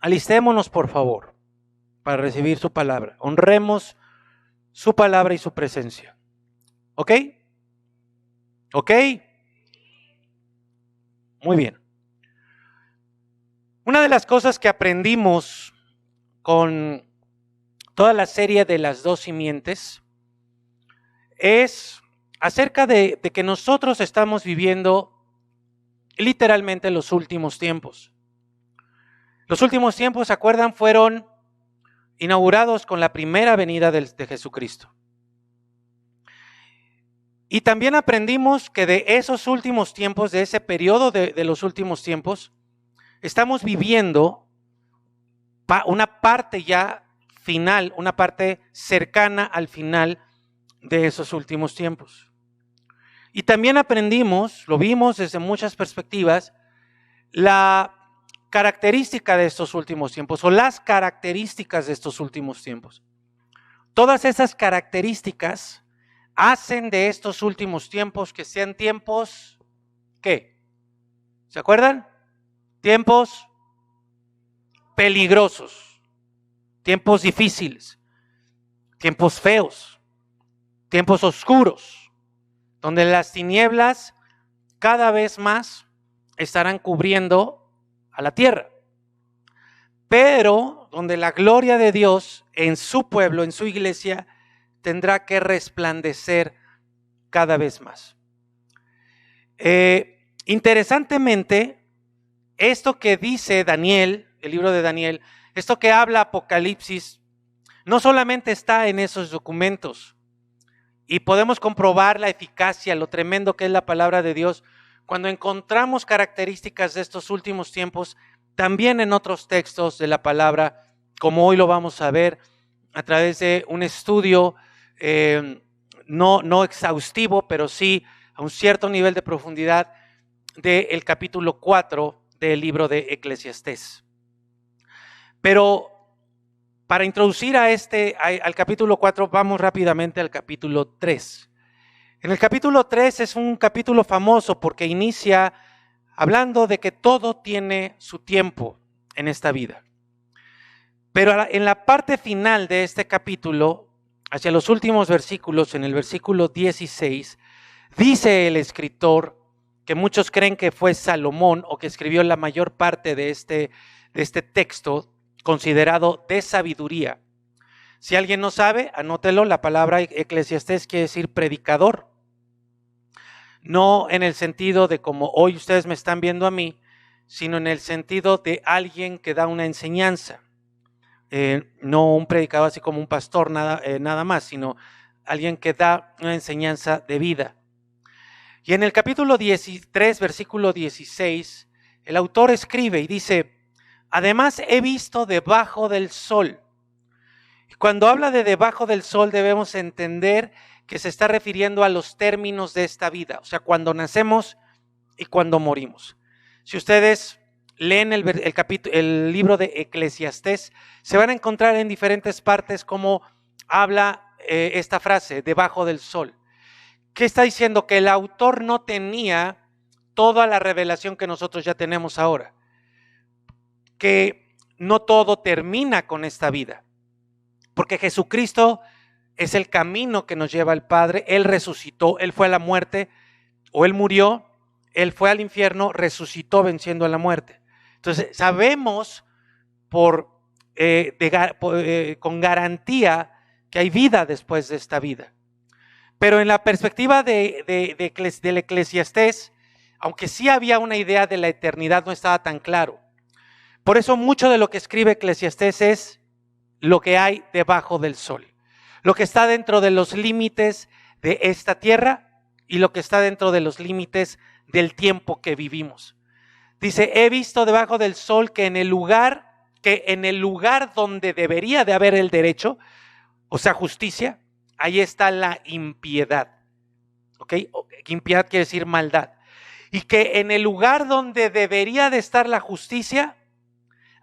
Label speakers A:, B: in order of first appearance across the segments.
A: Alistémonos, por favor, para recibir su palabra. Honremos su palabra y su presencia. ¿Ok? ¿Ok? Muy bien. Una de las cosas que aprendimos con toda la serie de las dos simientes es acerca de que nosotros estamos viviendo literalmente los últimos tiempos. Los últimos tiempos, ¿se acuerdan? Fueron inaugurados con la primera venida de Jesucristo. Y también aprendimos que de esos últimos tiempos, de ese periodo de los últimos tiempos, estamos viviendo una parte ya final, una parte cercana al final de esos últimos tiempos. Y también aprendimos, lo vimos desde muchas perspectivas, la característica de estos últimos tiempos o las características de estos últimos tiempos. Todas esas características hacen de estos últimos tiempos que sean tiempos, ¿qué? ¿Se acuerdan? Tiempos peligrosos, tiempos difíciles, tiempos feos, tiempos oscuros, donde las tinieblas cada vez más estarán cubriendo a la tierra, pero donde la gloria de Dios en su pueblo, en su iglesia, tendrá que resplandecer cada vez más. Interesantemente, esto que dice Daniel, el libro de Daniel, esto que habla Apocalipsis, no solamente está en esos documentos, y podemos comprobar la eficacia, lo tremendo que es la palabra de Dios, cuando encontramos características de estos últimos tiempos, también en otros textos de la palabra, como hoy lo vamos a ver, a través de un estudio no exhaustivo, pero sí a un cierto nivel de profundidad del capítulo 4 del libro de Eclesiastés. Pero para introducir al capítulo 4, vamos rápidamente al capítulo 3. En el capítulo 3 es un capítulo famoso porque inicia hablando de que todo tiene su tiempo en esta vida. Pero en la parte final de este capítulo, hacia los últimos versículos, en el versículo 16, dice el escritor, que muchos creen que fue Salomón o que escribió la mayor parte de este texto, considerado de sabiduría. Si alguien no sabe, anótelo, la palabra Eclesiastés quiere decir predicador. No en el sentido de como hoy ustedes me están viendo a mí, sino en el sentido de alguien que da una enseñanza. No un predicador así como un pastor nada más, sino alguien que da una enseñanza de vida. Y en el capítulo 13, versículo 16, el autor escribe y dice: además he visto debajo del sol. Y cuando habla de debajo del sol debemos entender que se está refiriendo a los términos de esta vida, o sea, cuando nacemos y cuando morimos. Si ustedes leen el libro de Eclesiastés, se van a encontrar en diferentes partes cómo habla esta frase, debajo del sol. ¿Qué está diciendo? Que el autor no tenía toda la revelación que nosotros ya tenemos ahora, que no todo termina con esta vida, porque Jesucristo es el camino que nos lleva al Padre. Él resucitó, Él fue a la muerte, o Él murió, Él fue al infierno, resucitó venciendo a la muerte. Entonces sabemos con garantía que hay vida después de esta vida. Pero en la perspectiva del Eclesiastés, aunque sí había una idea de la eternidad, no estaba tan claro. Por eso mucho de lo que escribe Eclesiastés es lo que hay debajo del sol, lo que está dentro de los límites de esta tierra y lo que está dentro de los límites del tiempo que vivimos. Dice: he visto debajo del sol que en el lugar donde debería de haber el derecho, o sea, justicia, ahí está la impiedad. ¿Ok? Impiedad quiere decir maldad. Y que en el lugar donde debería de estar la justicia,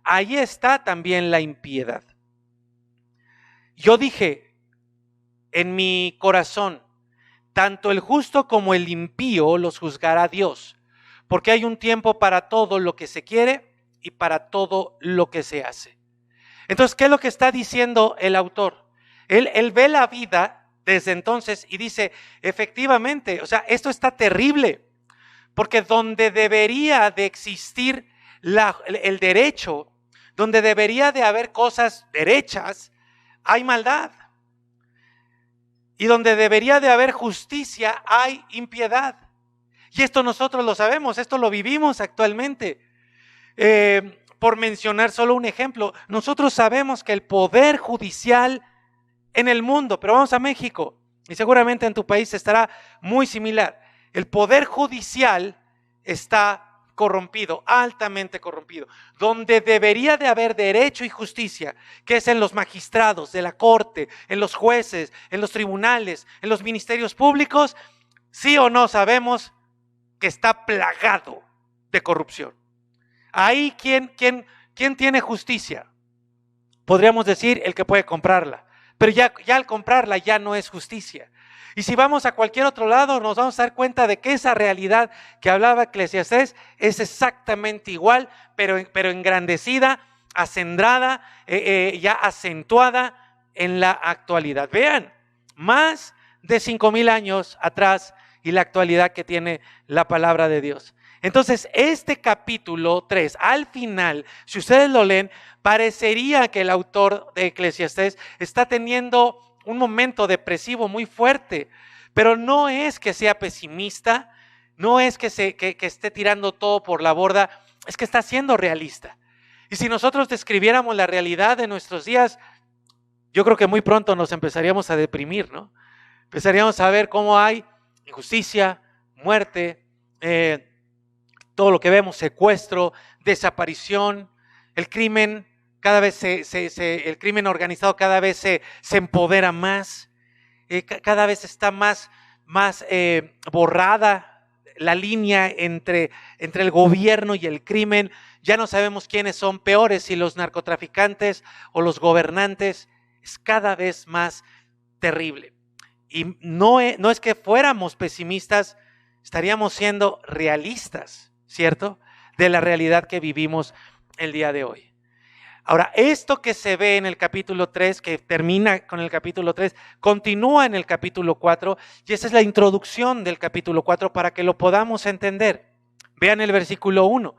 A: ahí está también la impiedad. Yo dije en mi corazón: tanto el justo como el impío los juzgará Dios, porque hay un tiempo para todo lo que se quiere y para todo lo que se hace. Entonces, ¿qué es lo que está diciendo el autor? Él ve la vida desde entonces y dice, efectivamente, o sea, esto está terrible, porque donde debería de existir el derecho, donde debería de haber cosas derechas, hay maldad. Y donde debería de haber justicia, hay impiedad. Y esto nosotros lo sabemos, esto lo vivimos actualmente. Por mencionar solo un ejemplo, nosotros sabemos que el poder judicial en el mundo, pero vamos a México, y seguramente en tu país estará muy similar. El poder judicial está corrompido, altamente corrompido. Donde debería de haber derecho y justicia, que es en los magistrados de la corte, en los jueces, en los tribunales, en los ministerios públicos, sí o no sabemos que está plagado de corrupción. Ahí, ¿quién tiene justicia? Podríamos decir el que puede comprarla, pero ya al comprarla ya no es justicia. Y si vamos a cualquier otro lado, nos vamos a dar cuenta de que esa realidad que hablaba Eclesiastés es exactamente igual, pero engrandecida, acendrada, ya acentuada en la actualidad. Vean, más de 5,000 años atrás y la actualidad que tiene la palabra de Dios. Entonces, este capítulo 3, al final, si ustedes lo leen, parecería que el autor de Eclesiastés está teniendo un momento depresivo muy fuerte, pero no es que sea pesimista, no es que esté tirando todo por la borda, es que está siendo realista. Y si nosotros describiéramos la realidad de nuestros días, yo creo que muy pronto nos empezaríamos a deprimir, ¿no? Empezaríamos a ver cómo hay injusticia, muerte, todo lo que vemos, secuestro, desaparición, el crimen. Cada vez el crimen organizado cada vez se empodera más, cada vez está más borrada la línea entre el gobierno y el crimen. Ya no sabemos quiénes son peores, si los narcotraficantes o los gobernantes. Es cada vez más terrible. Y no es que fuéramos pesimistas, estaríamos siendo realistas, ¿cierto? De la realidad que vivimos el día de hoy. Ahora, esto que se ve en el capítulo 3, que termina con el capítulo 3, continúa en el capítulo 4, y esa es la introducción del capítulo 4 para que lo podamos entender. Vean el versículo 1,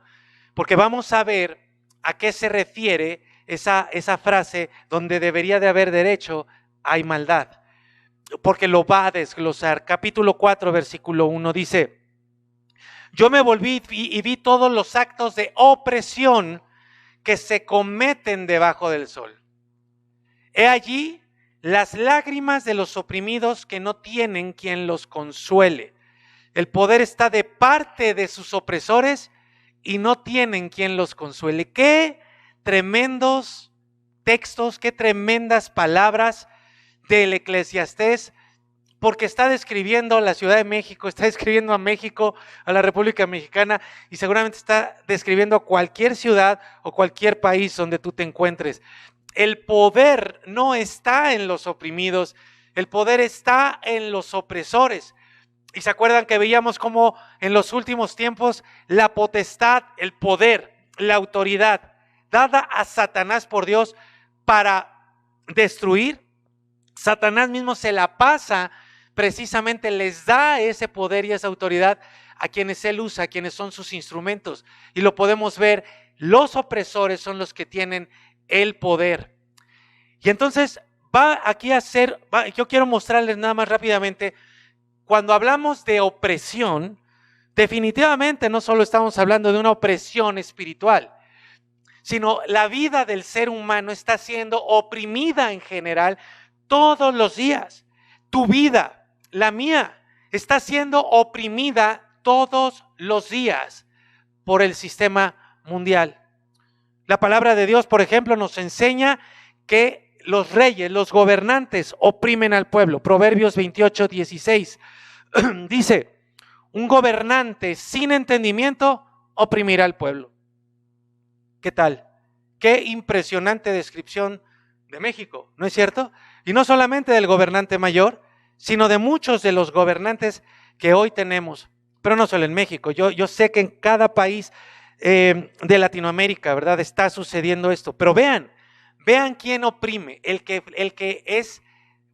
A: porque vamos a ver a qué se refiere esa frase donde debería de haber derecho, hay maldad, porque lo va a desglosar. Capítulo 4, versículo 1 dice: yo me volví y vi todos los actos de opresión que se cometen debajo del sol. He allí las lágrimas de los oprimidos que no tienen quien los consuele. El poder está de parte de sus opresores y no tienen quien los consuele. Qué tremendos textos, qué tremendas palabras del Eclesiastés, porque está describiendo a la Ciudad de México, está describiendo a México, a la República Mexicana, y seguramente está describiendo a cualquier ciudad o cualquier país donde tú te encuentres. El poder no está en los oprimidos, el poder está en los opresores. Y se acuerdan que veíamos cómo en los últimos tiempos la potestad, el poder, la autoridad dada a Satanás por Dios para destruir, Satanás mismo se la pasa, precisamente les da ese poder y esa autoridad a quienes él usa, a quienes son sus instrumentos. Y lo podemos ver, los opresores son los que tienen el poder. Y entonces yo quiero mostrarles nada más rápidamente, cuando hablamos de opresión, definitivamente no solo estamos hablando de una opresión espiritual, sino la vida del ser humano está siendo oprimida en general todos los días. Tu vida, la mía, está siendo oprimida todos los días por el sistema mundial. La palabra de Dios, por ejemplo, nos enseña que los reyes, los gobernantes oprimen al pueblo. Proverbios 28:16 dice: un gobernante sin entendimiento oprimirá al pueblo. ¿Qué tal? Qué impresionante descripción de México, ¿no es cierto? Y no solamente del gobernante mayor, sino de muchos de los gobernantes que hoy tenemos, pero no solo en México. Yo sé que en cada país de Latinoamérica, ¿verdad? Está sucediendo esto. Pero vean quién oprime, el que es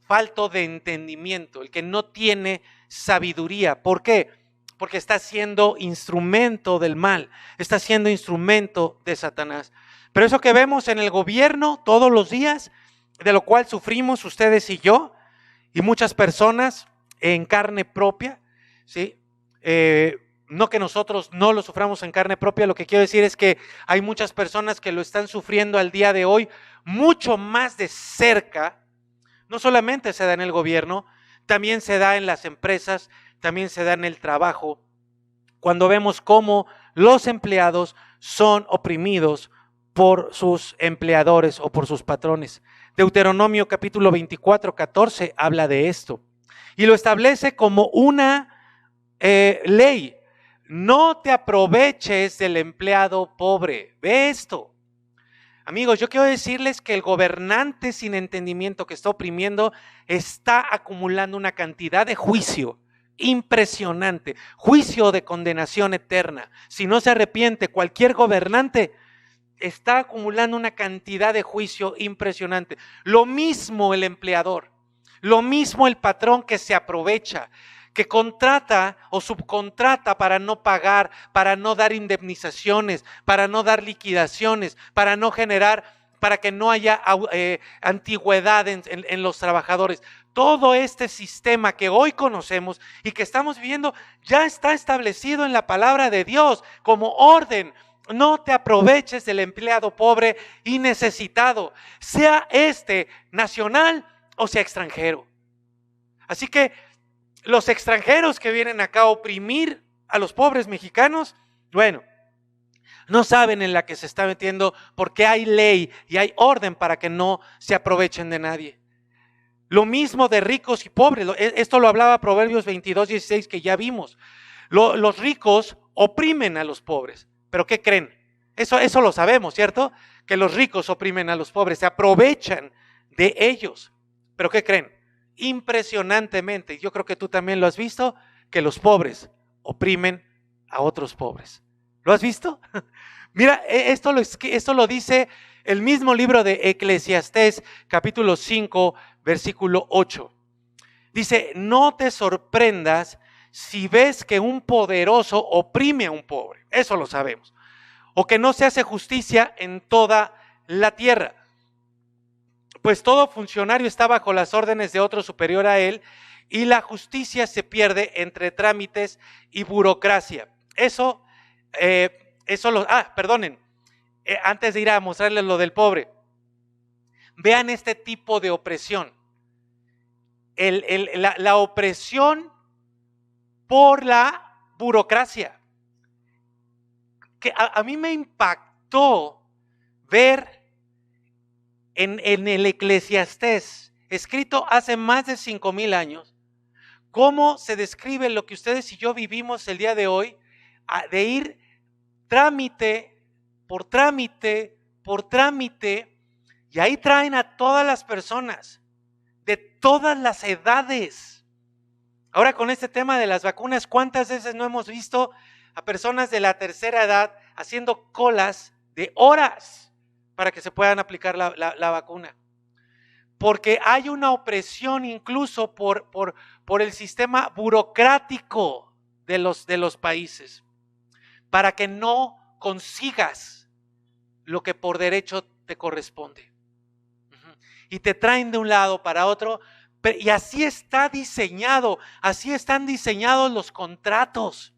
A: falto de entendimiento, el que no tiene sabiduría. ¿Por qué? Porque está siendo instrumento del mal, está siendo instrumento de Satanás. Pero eso que vemos en el gobierno todos los días, de lo cual sufrimos ustedes y yo, y muchas personas en carne propia, ¿sí? No que nosotros no lo suframos en carne propia, lo que quiero decir es que hay muchas personas que lo están sufriendo al día de hoy mucho más de cerca. No solamente se da en el gobierno, también se da en las empresas, también se da en el trabajo, cuando vemos cómo los empleados son oprimidos por sus empleadores o por sus patrones. Deuteronomio capítulo 24, 14 habla de esto y lo establece como una ley. No te aproveches del empleado pobre. Ve esto. Amigos, yo quiero decirles que el gobernante sin entendimiento que está oprimiendo está acumulando una cantidad de juicio impresionante, juicio de condenación eterna. Si no se arrepiente, cualquier gobernante está acumulando una cantidad de juicio impresionante. Lo mismo el empleador, lo mismo el patrón que se aprovecha, que contrata o subcontrata para no pagar, para no dar indemnizaciones, para no dar liquidaciones, para no generar, para que no haya antigüedad en los trabajadores. Todo este sistema que hoy conocemos y que estamos viviendo ya está establecido en la palabra de Dios como orden. No te aproveches del empleado pobre y necesitado, sea este nacional o sea extranjero. Así que los extranjeros que vienen acá a oprimir a los pobres mexicanos, bueno, no saben en la que se está metiendo porque hay ley y hay orden para que no se aprovechen de nadie. Lo mismo de ricos y pobres, esto lo hablaba Proverbios 22, 16 que ya vimos. Los ricos oprimen a los pobres, pero ¿qué creen? Eso lo sabemos, ¿cierto? Que los ricos oprimen a los pobres, se aprovechan de ellos, pero ¿qué creen? Impresionantemente, yo creo que tú también lo has visto, que los pobres oprimen a otros pobres. ¿Lo has visto? Mira, esto lo dice el mismo libro de Eclesiastés, capítulo 5, versículo 8. Dice, no te sorprendas si ves que un poderoso oprime a un pobre. Eso lo sabemos. O que no se hace justicia en toda la tierra. Pues todo funcionario está bajo las órdenes de otro superior a él y la justicia se pierde entre trámites y burocracia. Perdonen, antes de ir a mostrarles lo del pobre, vean este tipo de opresión. La opresión por la burocracia. Que a mí me impactó ver en el Eclesiastés, escrito hace más de 5,000 años, cómo se describe lo que ustedes y yo vivimos el día de hoy, de ir trámite por trámite por trámite, y ahí traen a todas las personas, de todas las edades. Ahora con este tema de las vacunas, ¿cuántas veces no hemos visto a personas de la tercera edad haciendo colas de horas para que se puedan aplicar la vacuna? Porque hay una opresión incluso por el sistema burocrático de los países, para que no consigas lo que por derecho te corresponde. Y te traen de un lado para otro, y así está diseñado, así están diseñados los contratos,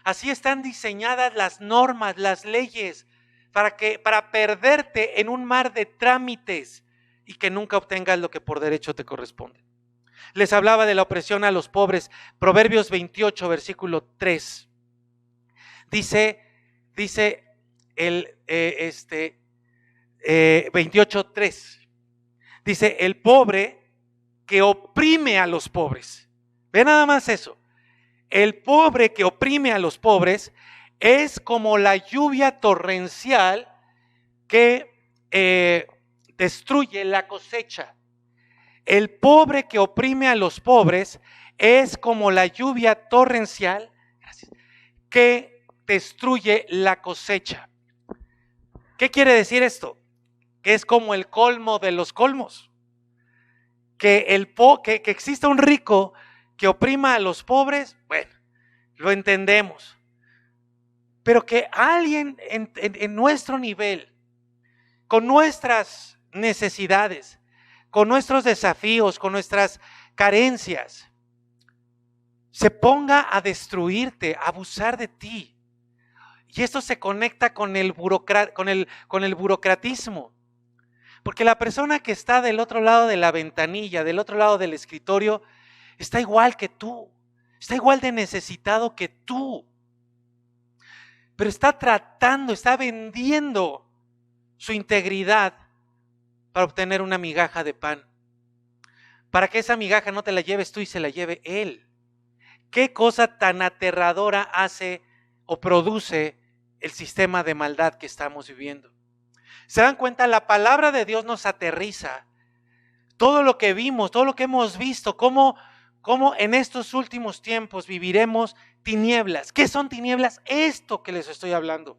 A: así están diseñadas las normas, las leyes, para perderte en un mar de trámites y que nunca obtengas lo que por derecho te corresponde. Les hablaba de la opresión a los pobres. Proverbios 28, versículo 3. Dice 28:3. Dice, el pobre que oprime a los pobres. Ve nada más eso. El pobre que oprime a los pobres es como la lluvia torrencial que destruye la cosecha. El pobre que oprime a los pobres es como la lluvia torrencial que destruye la cosecha. ¿Qué quiere decir esto? Que es como el colmo de los colmos. Que exista un rico que oprima a los pobres, bueno, lo entendemos. Pero que alguien en nuestro nivel, con nuestras necesidades, con nuestros desafíos, con nuestras carencias, se ponga a destruirte, a abusar de ti. Y esto se conecta con el burocratismo. Porque la persona que está del otro lado de la ventanilla, del otro lado del escritorio, está igual que tú, está igual de necesitado que tú. Pero está vendiendo su integridad para obtener una migaja de pan. Para que esa migaja no te la lleves tú y se la lleve él. ¿Qué cosa tan aterradora hace o produce el sistema de maldad que estamos viviendo? ¿Se dan cuenta? La palabra de Dios nos aterriza. Todo lo que vimos, todo lo que hemos visto, cómo en estos últimos tiempos viviremos tinieblas. ¿Qué son tinieblas? Esto que les estoy hablando.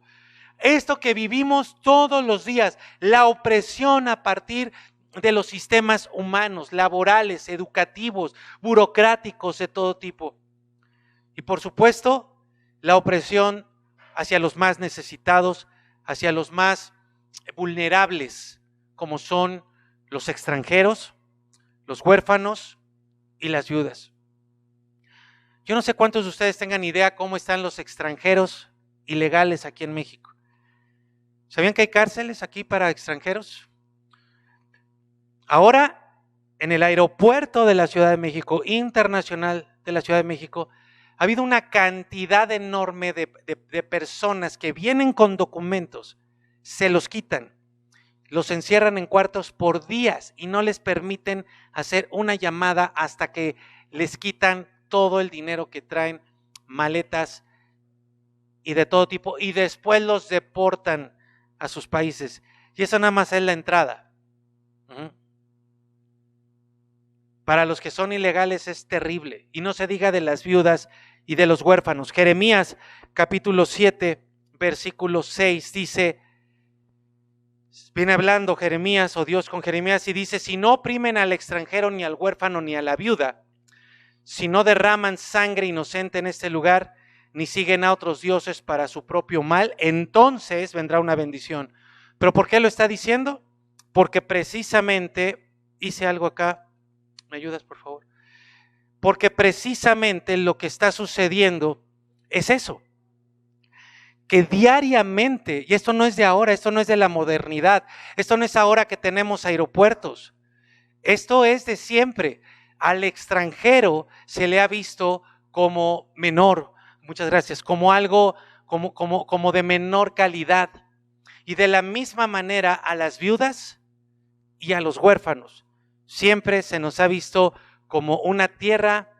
A: Esto que vivimos todos los días, la opresión a partir de los sistemas humanos, laborales, educativos, burocráticos de todo tipo. Y por supuesto, la opresión hacia los más necesitados, hacia los más vulnerables, como son los extranjeros, los huérfanos y las viudas. Yo no sé cuántos de ustedes tengan idea cómo están los extranjeros ilegales aquí en México. ¿Sabían que hay cárceles aquí para extranjeros? Ahora, en el aeropuerto de la Ciudad de México, internacional de la Ciudad de México, ha habido una cantidad enorme de personas que vienen con documentos, se los quitan, los encierran en cuartos por días y no les permiten hacer una llamada hasta que les quitan todo el dinero que traen, maletas y de todo tipo, y después los deportan a sus países. Y eso nada más es la entrada. Para los que son ilegales es terrible. Y no se diga de las viudas y de los huérfanos. Jeremías capítulo 7, versículo 6 dice, viene hablando Jeremías o Dios con Jeremías y dice, si no oprimen al extranjero ni al huérfano ni a la viuda, si no derraman sangre inocente en este lugar, ni siguen a otros dioses para su propio mal, entonces vendrá una bendición. ¿Pero por qué lo está diciendo? Porque precisamente, hice algo acá, ¿me ayudas por favor? Porque precisamente lo que está sucediendo es eso, que diariamente, y esto no es de ahora, esto no es de la modernidad, esto no es ahora que tenemos aeropuertos, esto es de siempre. Al extranjero se le ha visto como menor, muchas gracias, como algo como de menor calidad. Y de la misma manera a las viudas y a los huérfanos. Siempre se nos ha visto como una tierra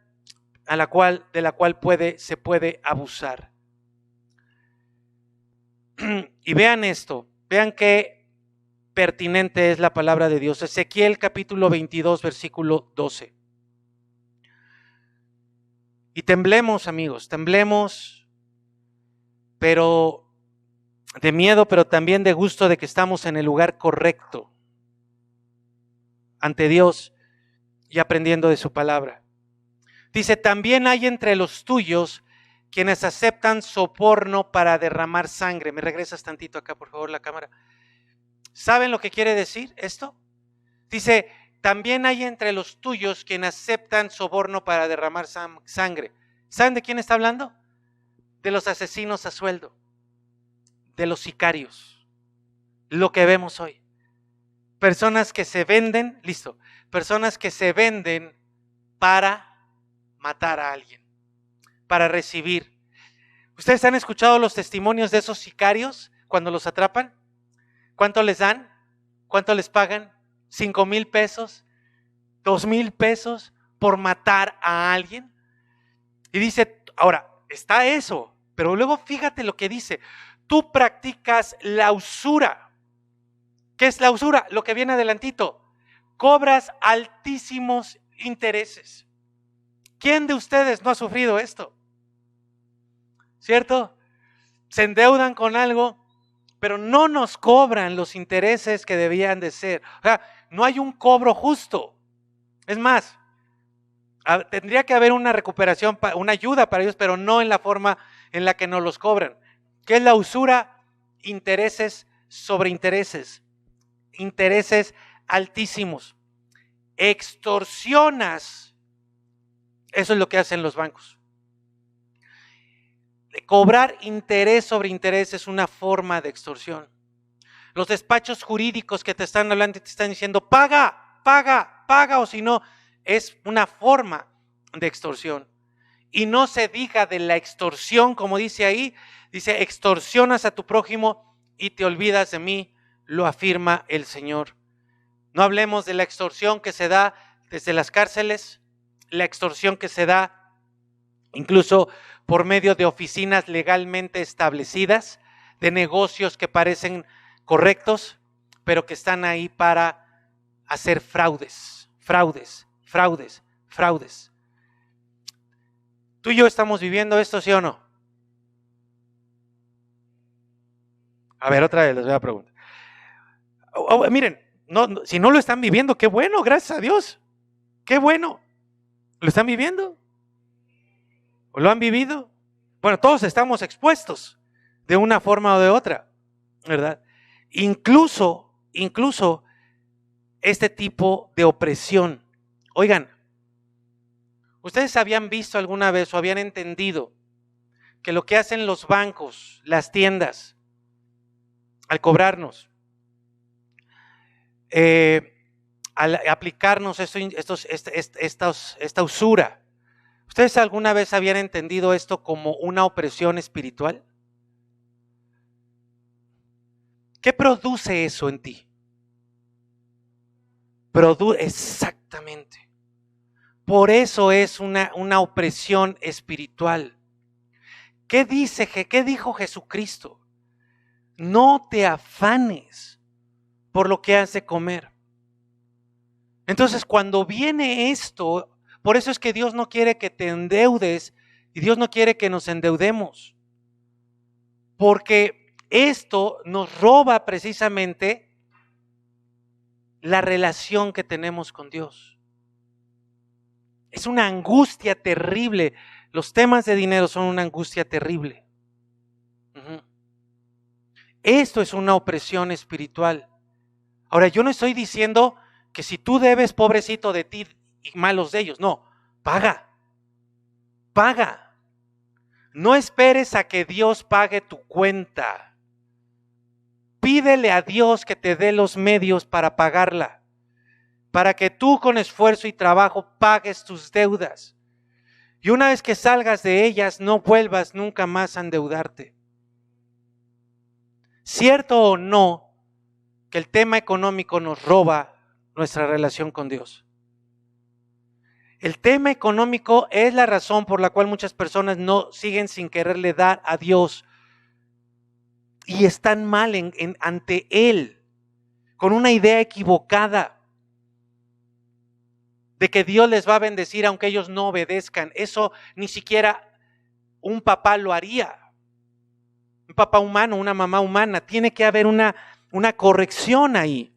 A: de la cual se puede abusar. Y vean esto, vean qué pertinente es la palabra de Dios. Ezequiel capítulo 22, versículo 12. Y temblemos, amigos, temblemos, pero de miedo, pero también de gusto de que estamos en el lugar correcto ante Dios y aprendiendo de su palabra. Dice, también hay entre los tuyos quienes aceptan soborno para derramar sangre. ¿Me regresas tantito acá, por favor, la cámara? ¿Saben lo que quiere decir esto? Dice, también hay entre los tuyos quienes aceptan soborno para derramar sangre. ¿Saben de quién está hablando? De los asesinos a sueldo, de los sicarios, lo que vemos hoy. Personas que se venden, personas que se venden para matar a alguien, para recibir. ¿Ustedes han escuchado los testimonios de esos sicarios cuando los atrapan? ¿Cuánto les dan? ¿Cuánto les pagan? 5,000 pesos, 2,000 pesos por matar a alguien. Y dice, ahora, está eso, pero luego fíjate lo que dice, tú practicas la usura. ¿Qué es la usura? Lo que viene adelantito, cobras altísimos intereses. ¿Quién de ustedes no ha sufrido esto? ¿Cierto? se endeudan con algo, pero no nos cobran los intereses que debían de ser. O sea, no hay un cobro justo. Es más, tendría que haber una recuperación, una ayuda para ellos, pero no en la forma en la que nos los cobran. ¿Qué es la usura? Intereses sobre intereses, intereses altísimos. Extorsionas, eso es lo que hacen los bancos. Cobrar interés sobre interés es una forma de extorsión. Los despachos jurídicos que te están hablando y te están diciendo paga, paga, paga, o si no, es una forma de extorsión. Y no se diga de la extorsión, como dice ahí, dice extorsionas a tu prójimo y te olvidas de mí, lo afirma el Señor. No hablemos de la extorsión que se da desde las cárceles, la extorsión que se da incluso por medio de oficinas legalmente establecidas, de negocios que parecen correctos, pero que están ahí para hacer fraudes, fraudes, fraudes, fraudes. ¿Tú y yo estamos viviendo esto, sí o no? A ver, otra vez les voy a preguntar. Miren, si no lo están viviendo, qué bueno, gracias a Dios. Qué bueno. ¿Lo están viviendo? ¿O lo han vivido? Bueno, todos estamos expuestos de una forma o de otra, ¿verdad? Incluso este tipo de opresión. Oigan, ¿ustedes habían visto alguna vez o habían entendido que lo que hacen los bancos, las tiendas, al cobrarnos, al aplicarnos esta usura, ¿ustedes alguna vez habían entendido esto como una opresión espiritual? ¿Qué produce eso en ti? Exactamente. Por eso es una opresión espiritual. ¿Qué dijo Jesucristo? No te afanes por lo que has de comer. Entonces, cuando viene esto, por eso es que Dios no quiere que te endeudes y Dios no quiere que nos endeudemos. Porque esto nos roba precisamente la relación que tenemos con Dios. Es una angustia terrible. Los temas de dinero son una angustia terrible. Esto es una opresión espiritual. Ahora, yo no estoy diciendo que si tú debes, pobrecito de ti y malos de ellos. No, paga. Paga. No esperes a que Dios pague tu cuenta. Pídele a Dios que te dé los medios para pagarla, para que tú con esfuerzo y trabajo pagues tus deudas. Y una vez que salgas de ellas, no vuelvas nunca más a endeudarte. ¿Cierto o no que el tema económico nos roba nuestra relación con Dios? El tema económico es la razón por la cual muchas personas no siguen sin quererle dar a Dios y están mal ante Él, con una idea equivocada de que Dios les va a bendecir aunque ellos no obedezcan. Eso ni siquiera un papá lo haría. Un papá humano, una mamá humana. Tiene que haber una corrección ahí.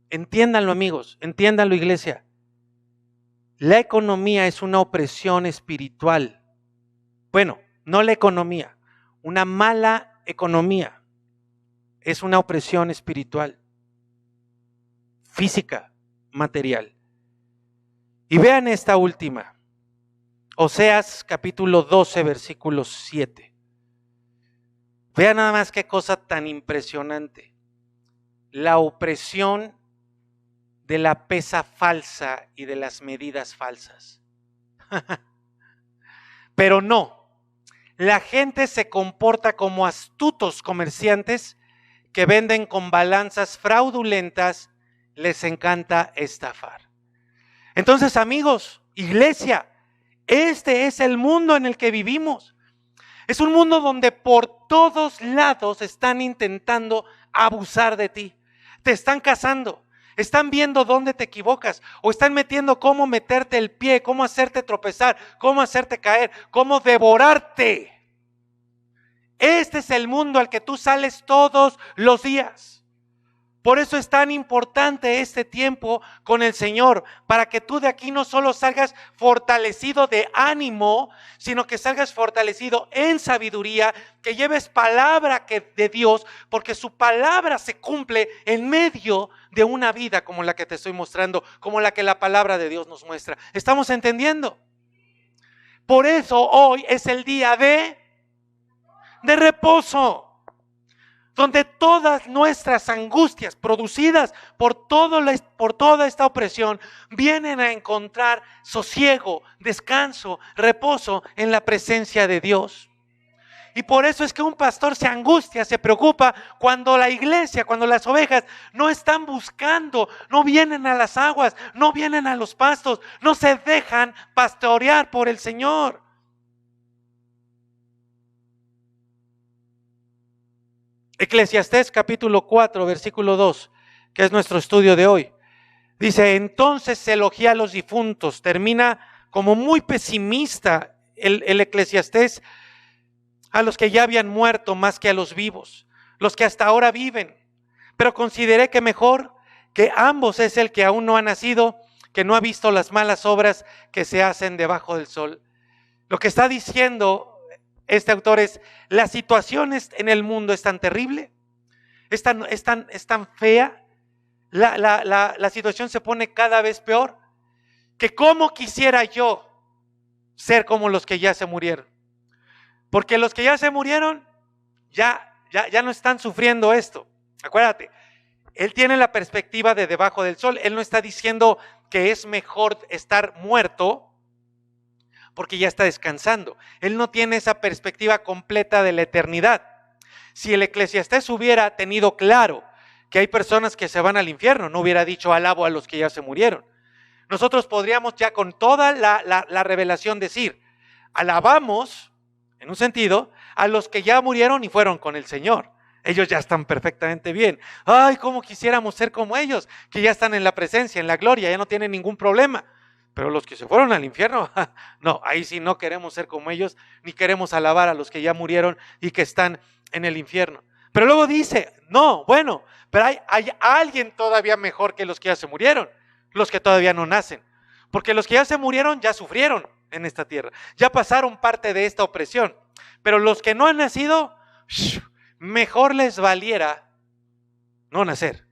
A: Entiéndanlo, amigos, entiéndanlo, iglesia. La economía es una opresión espiritual. Bueno, no la economía. Una mala economía es una opresión espiritual, física, material. Y vean esta última. Oseas capítulo 12, versículo 7. Vean nada más qué cosa tan impresionante. La opresión de la pesa falsa y de las medidas falsas. Pero no, la gente se comporta como astutos comerciantes que venden con balanzas fraudulentas, les encanta estafar. Entonces, amigos, iglesia, este es el mundo en el que vivimos. Es un mundo donde por todos lados están intentando abusar de ti. Te están cazando, están viendo dónde te equivocas o están metiendo cómo meterte el pie, cómo hacerte tropezar, cómo hacerte caer, cómo devorarte. Este es el mundo al que tú sales todos los días. Por eso es tan importante este tiempo con el Señor, para que tú de aquí no solo salgas fortalecido de ánimo, sino que salgas fortalecido en sabiduría, que lleves palabra de Dios, porque su palabra se cumple en medio de una vida como la que te estoy mostrando, como la que la palabra de Dios nos muestra. ¿Estamos entendiendo? Por eso hoy es el día de reposo, donde todas nuestras angustias producidas por toda esta opresión vienen a encontrar sosiego, descanso, reposo en la presencia de Dios. Y por eso es que un pastor se angustia, se preocupa cuando la iglesia, cuando las ovejas no están buscando, no vienen a las aguas, no vienen a los pastos, no se dejan pastorear por el Señor. Eclesiastés capítulo 4, versículo 2, que es nuestro estudio de hoy. Dice, entonces se elogia a los difuntos. Termina como muy pesimista el Eclesiastés a los que ya habían muerto más que a los vivos, los que hasta ahora viven. Pero consideré que mejor que ambos es el que aún no ha nacido, que no ha visto las malas obras que se hacen debajo del sol. Lo que está diciendo este autor es, la situación en el mundo es tan terrible, es tan fea, la situación se pone cada vez peor, que cómo quisiera yo ser como los que ya se murieron. Porque los que ya se murieron, ya no están sufriendo esto. Acuérdate, él tiene la perspectiva de debajo del sol. Él no está diciendo que es mejor estar muerto porque ya está descansando. Él no tiene esa perspectiva completa de la eternidad. Si el Eclesiastés hubiera tenido claro que hay personas que se van al infierno, no hubiera dicho alabo a los que ya se murieron. Nosotros podríamos ya con toda la revelación decir, alabamos, en un sentido, a los que ya murieron y fueron con el Señor. Ellos ya están perfectamente bien. Ay, cómo quisiéramos ser como ellos, que ya están en la presencia, en la gloria, ya no tienen ningún problema. Pero los que se fueron al infierno, no, ahí sí no queremos ser como ellos, ni queremos alabar a los que ya murieron y que están en el infierno. Pero luego dice, no, bueno, pero hay alguien todavía mejor que los que ya se murieron, los que todavía no nacen. Porque los que ya se murieron ya sufrieron en esta tierra, ya pasaron parte de esta opresión. Pero los que no han nacido, mejor les valiera no nacer.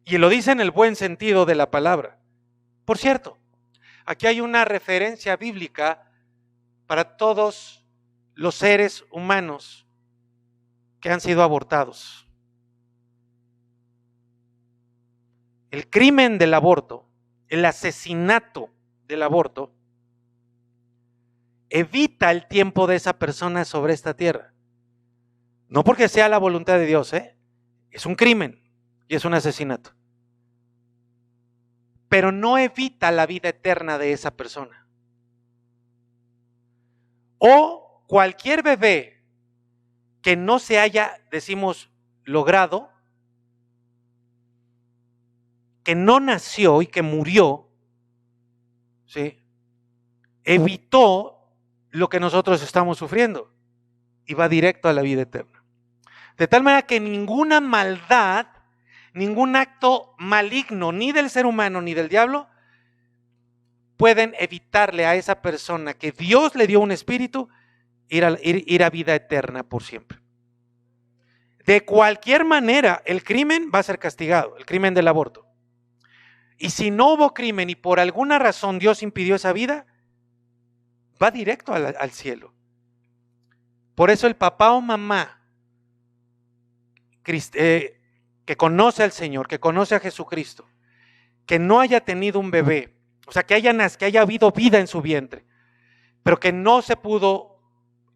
A: Y lo dice en el buen sentido de la palabra. Por cierto, aquí hay una referencia bíblica para todos los seres humanos que han sido abortados. El crimen del aborto, el asesinato del aborto, evita el tiempo de esa persona sobre esta tierra. No porque sea la voluntad de Dios, es un crimen y es un asesinato. Pero no evita la vida eterna de esa persona. O cualquier bebé que no se haya, decimos, logrado, que no nació y que murió, ¿sí?, evitó lo que nosotros estamos sufriendo y va directo a la vida eterna. De tal manera que ninguna maldad, ningún acto maligno, ni del ser humano ni del diablo, pueden evitarle a esa persona que Dios le dio un espíritu ir a vida eterna por siempre. De cualquier manera, el crimen va a ser castigado, el crimen del aborto. Y si no hubo crimen y por alguna razón Dios impidió esa vida, va directo al cielo. Por eso el papá o mamá que conoce al Señor, que conoce a Jesucristo, que no haya tenido un bebé, o sea, que haya habido vida en su vientre, pero que no se pudo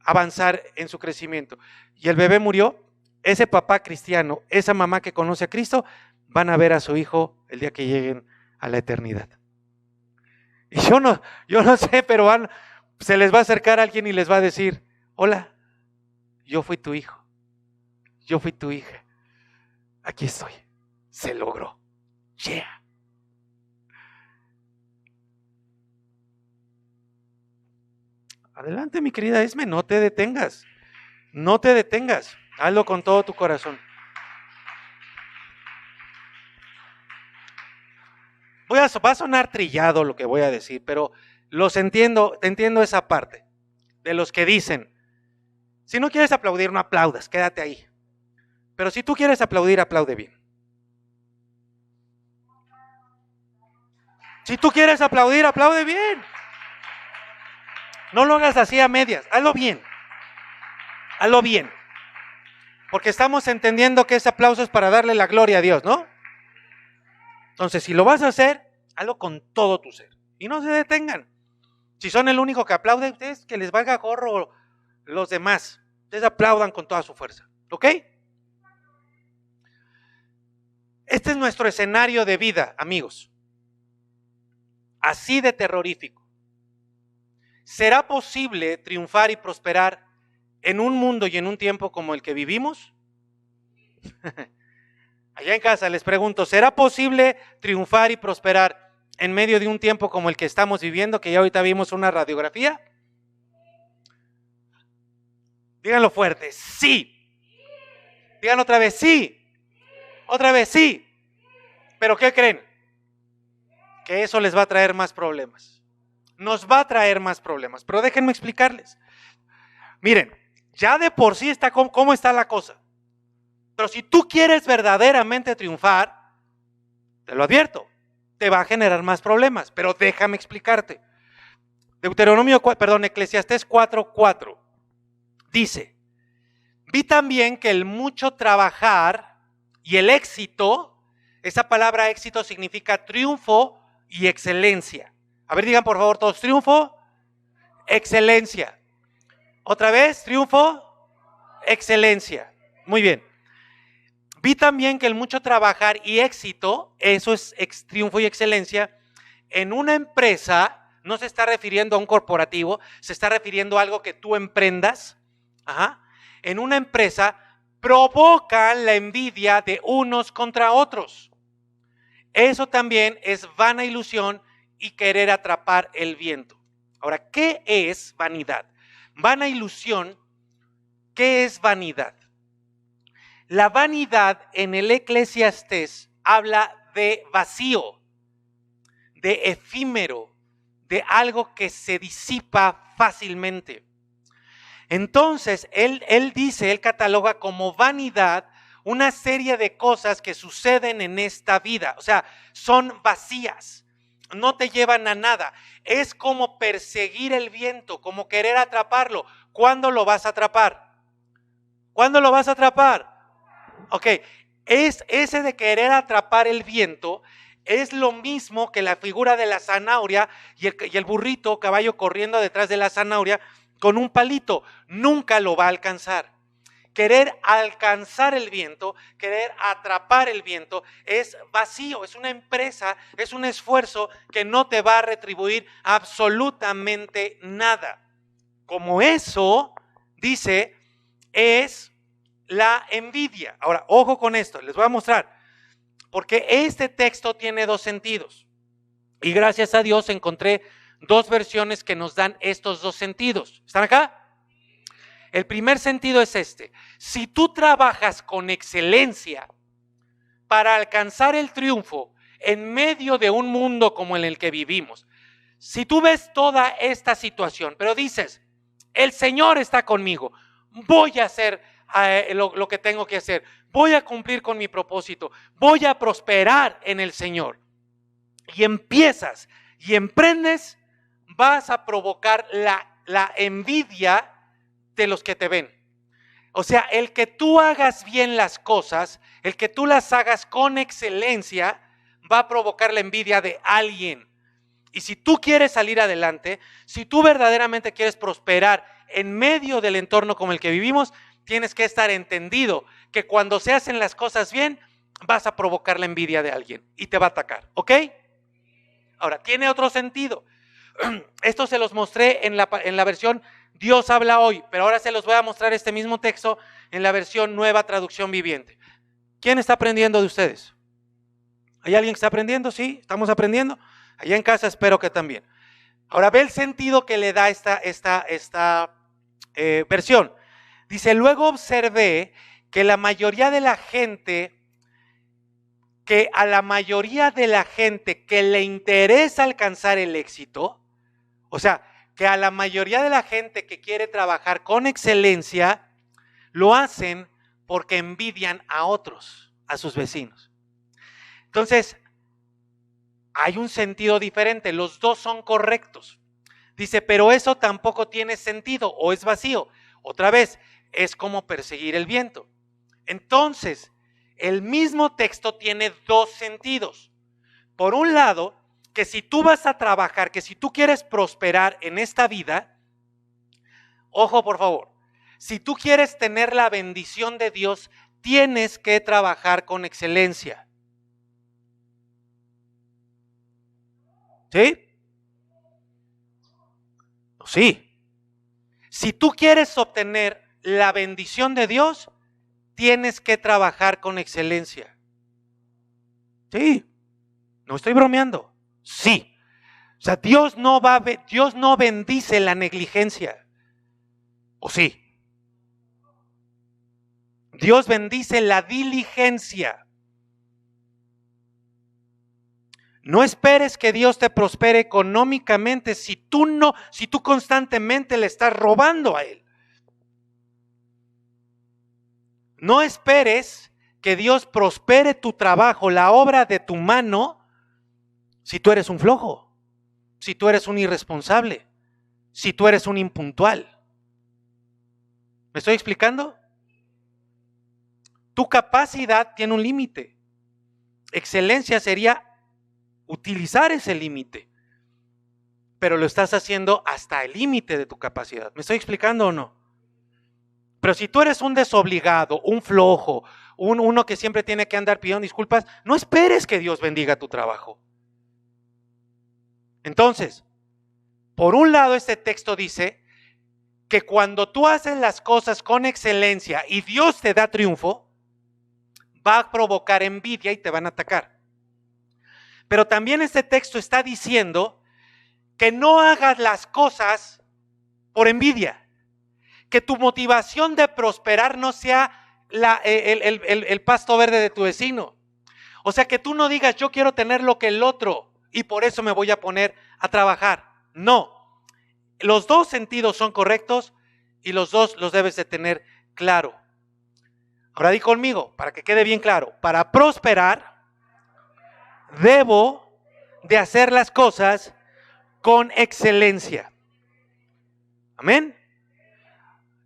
A: avanzar en su crecimiento y el bebé murió, ese papá cristiano, esa mamá que conoce a Cristo, van a ver a su hijo el día que lleguen a la eternidad. Y yo no sé, pero se les va a acercar a alguien y les va a decir, hola, yo fui tu hijo, yo fui tu hija, aquí estoy, se logró, yeah. Adelante, mi querida Esme, no te detengas. No te detengas, hazlo con todo tu corazón. Va a sonar trillado lo que voy a decir, pero entiendo esa parte de los que dicen, si no quieres aplaudir, no aplaudas, quédate ahí. Pero si tú quieres aplaudir, aplaude bien. Si tú quieres aplaudir, aplaude bien. No lo hagas así a medias, hazlo bien. Hazlo bien. Porque estamos entendiendo que ese aplauso es para darle la gloria a Dios, ¿no? Entonces, si lo vas a hacer, hazlo con todo tu ser. Y no se detengan. Si son el único que aplaude, ustedes que les valga gorro los demás. Ustedes aplaudan con toda su fuerza. ¿Ok? Este es nuestro escenario de vida, amigos. Así de terrorífico. ¿Será posible triunfar y prosperar en un mundo y en un tiempo como el que vivimos? Allá en casa les pregunto, ¿será posible triunfar y prosperar en medio de un tiempo como el que estamos viviendo, que ya ahorita vimos una radiografía? Díganlo fuerte, sí. Digan otra vez, sí. Otra vez, sí. ¿Pero qué creen? Que eso les va a traer más problemas. Nos va a traer más problemas. Pero déjenme explicarles. Miren, ya de por sí está cómo está la cosa. Pero si tú quieres verdaderamente triunfar, te lo advierto, te va a generar más problemas. Pero déjame explicarte. Eclesiastés 4:4 dice: vi también que el mucho trabajar y el éxito, esa palabra éxito significa triunfo y excelencia. A ver, digan por favor todos, triunfo, excelencia. Otra vez, triunfo, excelencia. Muy bien. Vi también que el mucho trabajar y éxito, eso es triunfo y excelencia, en una empresa, no se está refiriendo a un corporativo, se está refiriendo a algo que tú emprendas, en una empresa, provocan la envidia de unos contra otros. Eso también es vana ilusión y querer atrapar el viento. Ahora, ¿qué es vanidad? Vana ilusión, ¿qué es vanidad? La vanidad en el Eclesiastés habla de vacío, de efímero, de algo que se disipa fácilmente. Entonces, él cataloga como vanidad una serie de cosas que suceden en esta vida. O sea, son vacías, no te llevan a nada. Es como perseguir el viento, como querer atraparlo. ¿Cuándo lo vas a atrapar? ¿Cuándo lo vas a atrapar? Ok, ese de querer atrapar el viento es lo mismo que la figura de la zanahoria y el burrito, caballo corriendo detrás de la zanahoria con un palito. Nunca lo va a alcanzar. Querer alcanzar el viento, querer atrapar el viento es vacío, es una empresa, es un esfuerzo que no te va a retribuir absolutamente nada. Como eso, dice, es la envidia. Ahora, ojo con esto, les voy a mostrar, porque este texto tiene dos sentidos. Y gracias a Dios encontré dos versiones que nos dan estos dos sentidos. ¿Están acá? El primer sentido es este: si tú trabajas con excelencia para alcanzar el triunfo en medio de un mundo como en el que vivimos, si tú ves toda esta situación, pero dices, el Señor está conmigo, voy a hacer lo que tengo que hacer, voy a cumplir con mi propósito, voy a prosperar en el Señor, y empiezas y emprendes, vas a provocar la envidia de los que te ven. O sea, el que tú hagas bien las cosas, el que tú las hagas con excelencia, va a provocar la envidia de alguien. Y si tú quieres salir adelante, si tú verdaderamente quieres prosperar en medio del entorno como el que vivimos, tienes que estar entendido que cuando se hacen las cosas bien, vas a provocar la envidia de alguien y te va a atacar, ¿ok? Ahora, tiene otro sentido. Esto se los mostré en la versión Dios habla hoy, pero ahora se los voy a mostrar este mismo texto en la versión Nueva Traducción Viviente. ¿Quién está aprendiendo de ustedes? ¿Hay alguien que está aprendiendo? ¿Sí? ¿Estamos aprendiendo? Allá en casa espero que también. Ahora ve el sentido que le da esta versión. Dice, luego observé que a la mayoría de la gente que le interesa alcanzar el éxito, o sea, que a la mayoría de la gente que quiere trabajar con excelencia, lo hacen porque envidian a otros, a sus vecinos. Entonces, hay un sentido diferente, los dos son correctos. Dice, pero eso tampoco tiene sentido o es vacío. Otra vez, es como perseguir el viento. Entonces, el mismo texto tiene dos sentidos. Por un lado, que si tú vas a trabajar, que si tú quieres prosperar en esta vida, ojo por favor, si tú quieres tener la bendición de Dios, tienes que trabajar con excelencia. ¿Sí? Sí. Si tú quieres obtener la bendición de Dios, tienes que trabajar con excelencia. Sí. No estoy bromeando. Sí. O sea, Dios no bendice la negligencia. ¿O sí? Dios bendice la diligencia. No esperes que Dios te prospere económicamente si tú constantemente le estás robando a Él. No esperes que Dios prospere tu trabajo, la obra de tu mano, si tú eres un flojo, si tú eres un irresponsable, si tú eres un impuntual. ¿Me estoy explicando? Tu capacidad tiene un límite. Excelencia sería utilizar ese límite, pero lo estás haciendo hasta el límite de tu capacidad. ¿Me estoy explicando o no? Pero si tú eres un desobligado, un flojo, uno que siempre tiene que andar pidiendo disculpas, no esperes que Dios bendiga tu trabajo. Entonces, por un lado este texto dice que cuando tú haces las cosas con excelencia y Dios te da triunfo, va a provocar envidia y te van a atacar. Pero también este texto está diciendo que no hagas las cosas por envidia. Que tu motivación de prosperar no sea el pasto verde de tu vecino. O sea, que tú no digas, yo quiero tener lo que el otro y por eso me voy a poner a trabajar. No. Los dos sentidos son correctos y los dos los debes de tener claro. Ahora di conmigo, para que quede bien claro. Para prosperar, debo de hacer las cosas con excelencia. Amén.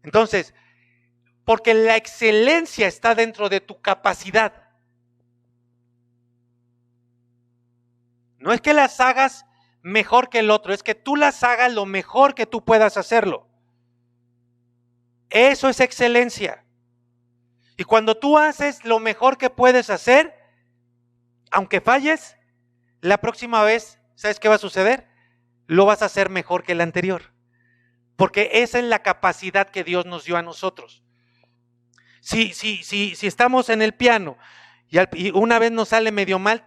A: Entonces, porque la excelencia está dentro de tu capacidad. No es que las hagas mejor que el otro, es que tú las hagas lo mejor que tú puedas hacerlo. Eso es excelencia. Y cuando tú haces lo mejor que puedes hacer, aunque falles, la próxima vez, ¿sabes qué va a suceder? Lo vas a hacer mejor que el anterior. Porque esa es la capacidad que Dios nos dio a nosotros. Si estamos en el piano y una vez nos sale medio mal,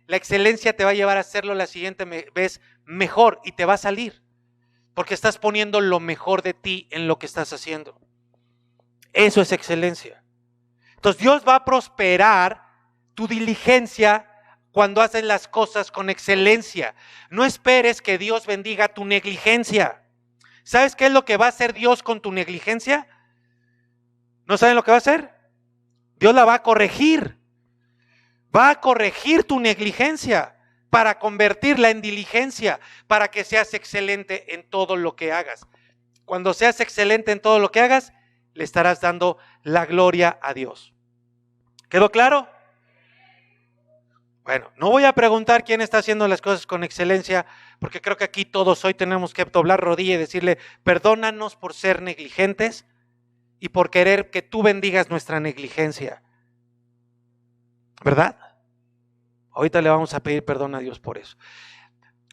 A: la excelencia te va a llevar a hacerlo la siguiente vez mejor y te va a salir. Porque estás poniendo lo mejor de ti en lo que estás haciendo. Eso es excelencia. Entonces Dios va a prosperar tu diligencia cuando haces las cosas con excelencia. No esperes que Dios bendiga tu negligencia. ¿Sabes qué es lo que va a hacer Dios con tu negligencia? ¿No saben lo que va a hacer? Dios la va a corregir. Va a corregir tu negligencia para convertirla en diligencia, para que seas excelente en todo lo que hagas. Cuando seas excelente en todo lo que hagas, le estarás dando la gloria a Dios. ¿Quedó claro? Bueno, no voy a preguntar quién está haciendo las cosas con excelencia, porque creo que aquí todos hoy tenemos que doblar rodilla y decirle, perdónanos por ser negligentes y por querer que tú bendigas nuestra negligencia. ¿Verdad? Ahorita le vamos a pedir perdón a Dios por eso.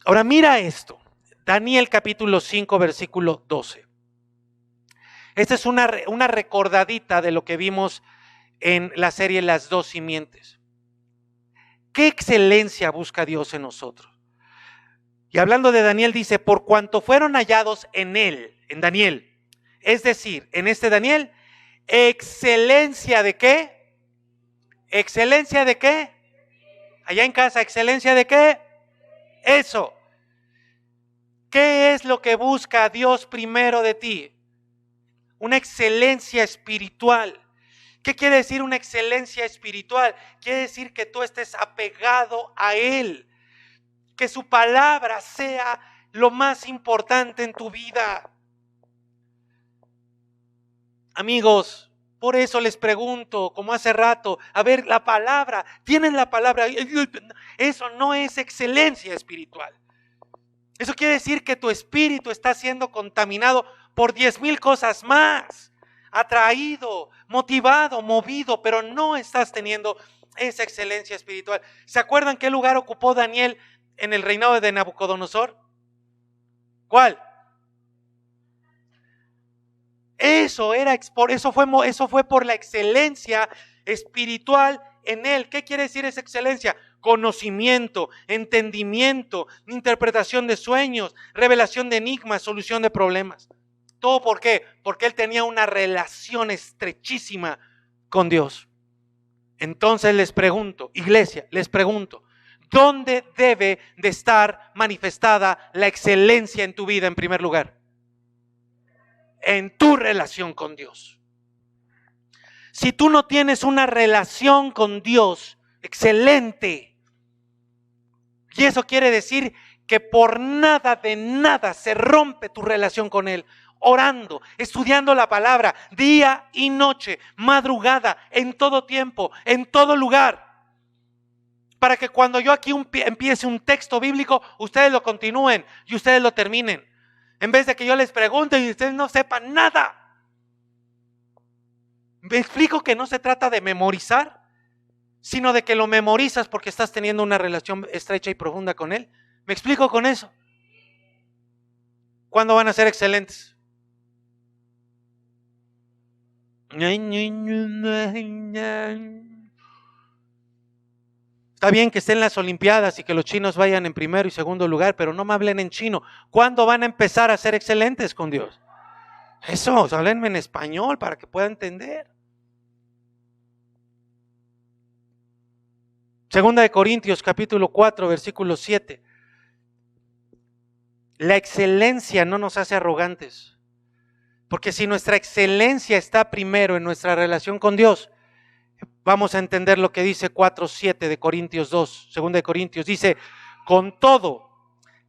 A: Ahora mira esto, Daniel capítulo 5, versículo 12. Esta es una recordadita de lo que vimos en la serie Las dos simientes. ¿Qué excelencia busca Dios en nosotros? Y hablando de Daniel dice, por cuanto fueron hallados en él, en Daniel, es decir, en este Daniel, ¿Excelencia de qué? ¿Excelencia de qué? Allá en casa, ¿excelencia de qué? Eso. ¿Qué es lo que busca Dios primero de ti? Una excelencia espiritual. ¿Qué quiere decir una excelencia espiritual? Quiere decir que tú estés apegado a Él, que su palabra sea lo más importante en tu vida. Amigos, por eso les pregunto, como hace rato, a ver, la palabra, ¿tienen la palabra? Eso no es excelencia espiritual. Eso quiere decir que tu espíritu está siendo contaminado por 10,000 cosas más, atraído, motivado, movido, pero no estás teniendo esa excelencia espiritual. ¿Se acuerdan qué lugar ocupó Daniel en el reinado de Nabucodonosor? ¿Cuál? Eso fue por la excelencia espiritual en él. ¿Qué quiere decir esa excelencia? Conocimiento, entendimiento, interpretación de sueños, revelación de enigmas, solución de problemas. ¿Todo por qué? Porque él tenía una relación estrechísima con Dios. Entonces les pregunto, iglesia, les pregunto, ¿dónde debe de estar manifestada la excelencia en tu vida en primer lugar? En tu relación con Dios. Si tú no tienes una relación con Dios excelente, y eso quiere decir que por nada de nada se rompe tu relación con Él, orando, estudiando la palabra, día y noche, madrugada, en todo tiempo, en todo lugar, para que cuando yo aquí empiece un texto bíblico, ustedes lo continúen y ustedes lo terminen. En vez de que yo les pregunte y ustedes no sepan nada. Me explico que no se trata de memorizar, sino de que lo memorizas porque estás teniendo una relación estrecha y profunda con Él. ¿Me explico con eso? ¿Cuándo van a ser excelentes? Está bien que estén las Olimpiadas y que los chinos vayan en primero y segundo lugar, pero no me hablen en chino. ¿Cuándo van a empezar a ser excelentes con Dios? Eso, háblenme en español para que pueda entender. Segunda de Corintios, capítulo 4, versículo 7. La excelencia no nos hace arrogantes, porque si nuestra excelencia está primero en nuestra relación con Dios, vamos a entender lo que dice 4:7 de Corintios 2, segunda de Corintios, dice, con todo,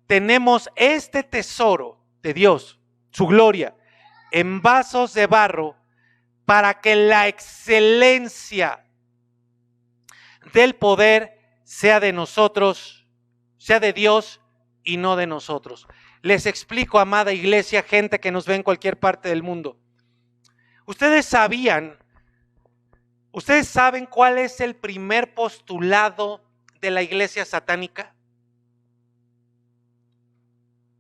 A: tenemos este tesoro de Dios, su gloria, en vasos de barro, para que la excelencia del poder sea de nosotros, sea de Dios y no de nosotros. Les explico, amada iglesia, gente que nos ve en cualquier parte del mundo. Ustedes saben cuál es el primer postulado de la iglesia satánica.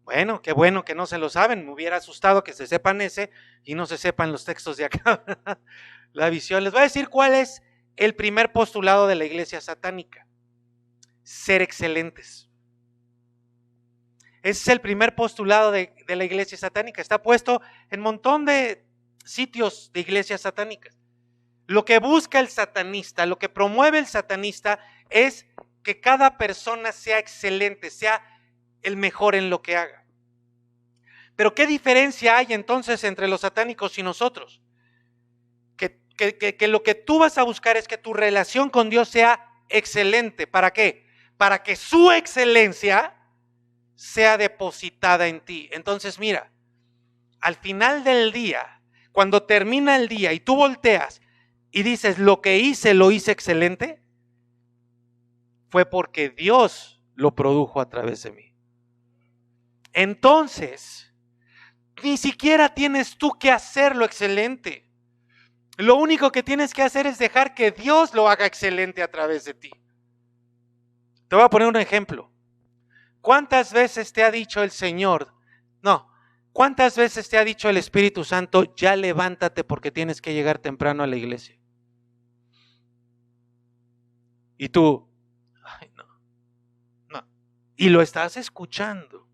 A: Bueno, qué bueno que no se lo saben. Me hubiera asustado que se sepan ese y no se sepan los textos de acá. La visión. Les voy a decir cuál es el primer postulado de la iglesia satánica. Ser excelentes. Ese es el primer postulado de la iglesia satánica. Está puesto en un montón de sitios de iglesias satánicas. Lo que busca el satanista, lo que promueve el satanista es que cada persona sea excelente, sea el mejor en lo que haga. Pero ¿qué diferencia hay entonces entre los satánicos y nosotros? Que lo que tú vas a buscar es que tu relación con Dios sea excelente. ¿Para qué? Para que su excelencia sea depositada en ti. Entonces mira, al final del día, cuando termina el día y tú volteas y dices, lo que hice, lo hice excelente, fue porque Dios lo produjo a través de mí. Entonces, ni siquiera tienes tú que hacerlo excelente. Lo único que tienes que hacer es dejar que Dios lo haga excelente a través de ti. Te voy a poner un ejemplo. ¿Cuántas veces te ha dicho el Señor? ¿Cuántas veces te ha dicho el Espíritu Santo, ya levántate porque tienes que llegar temprano a la iglesia? Y tú, ay, no. Y lo estás escuchando.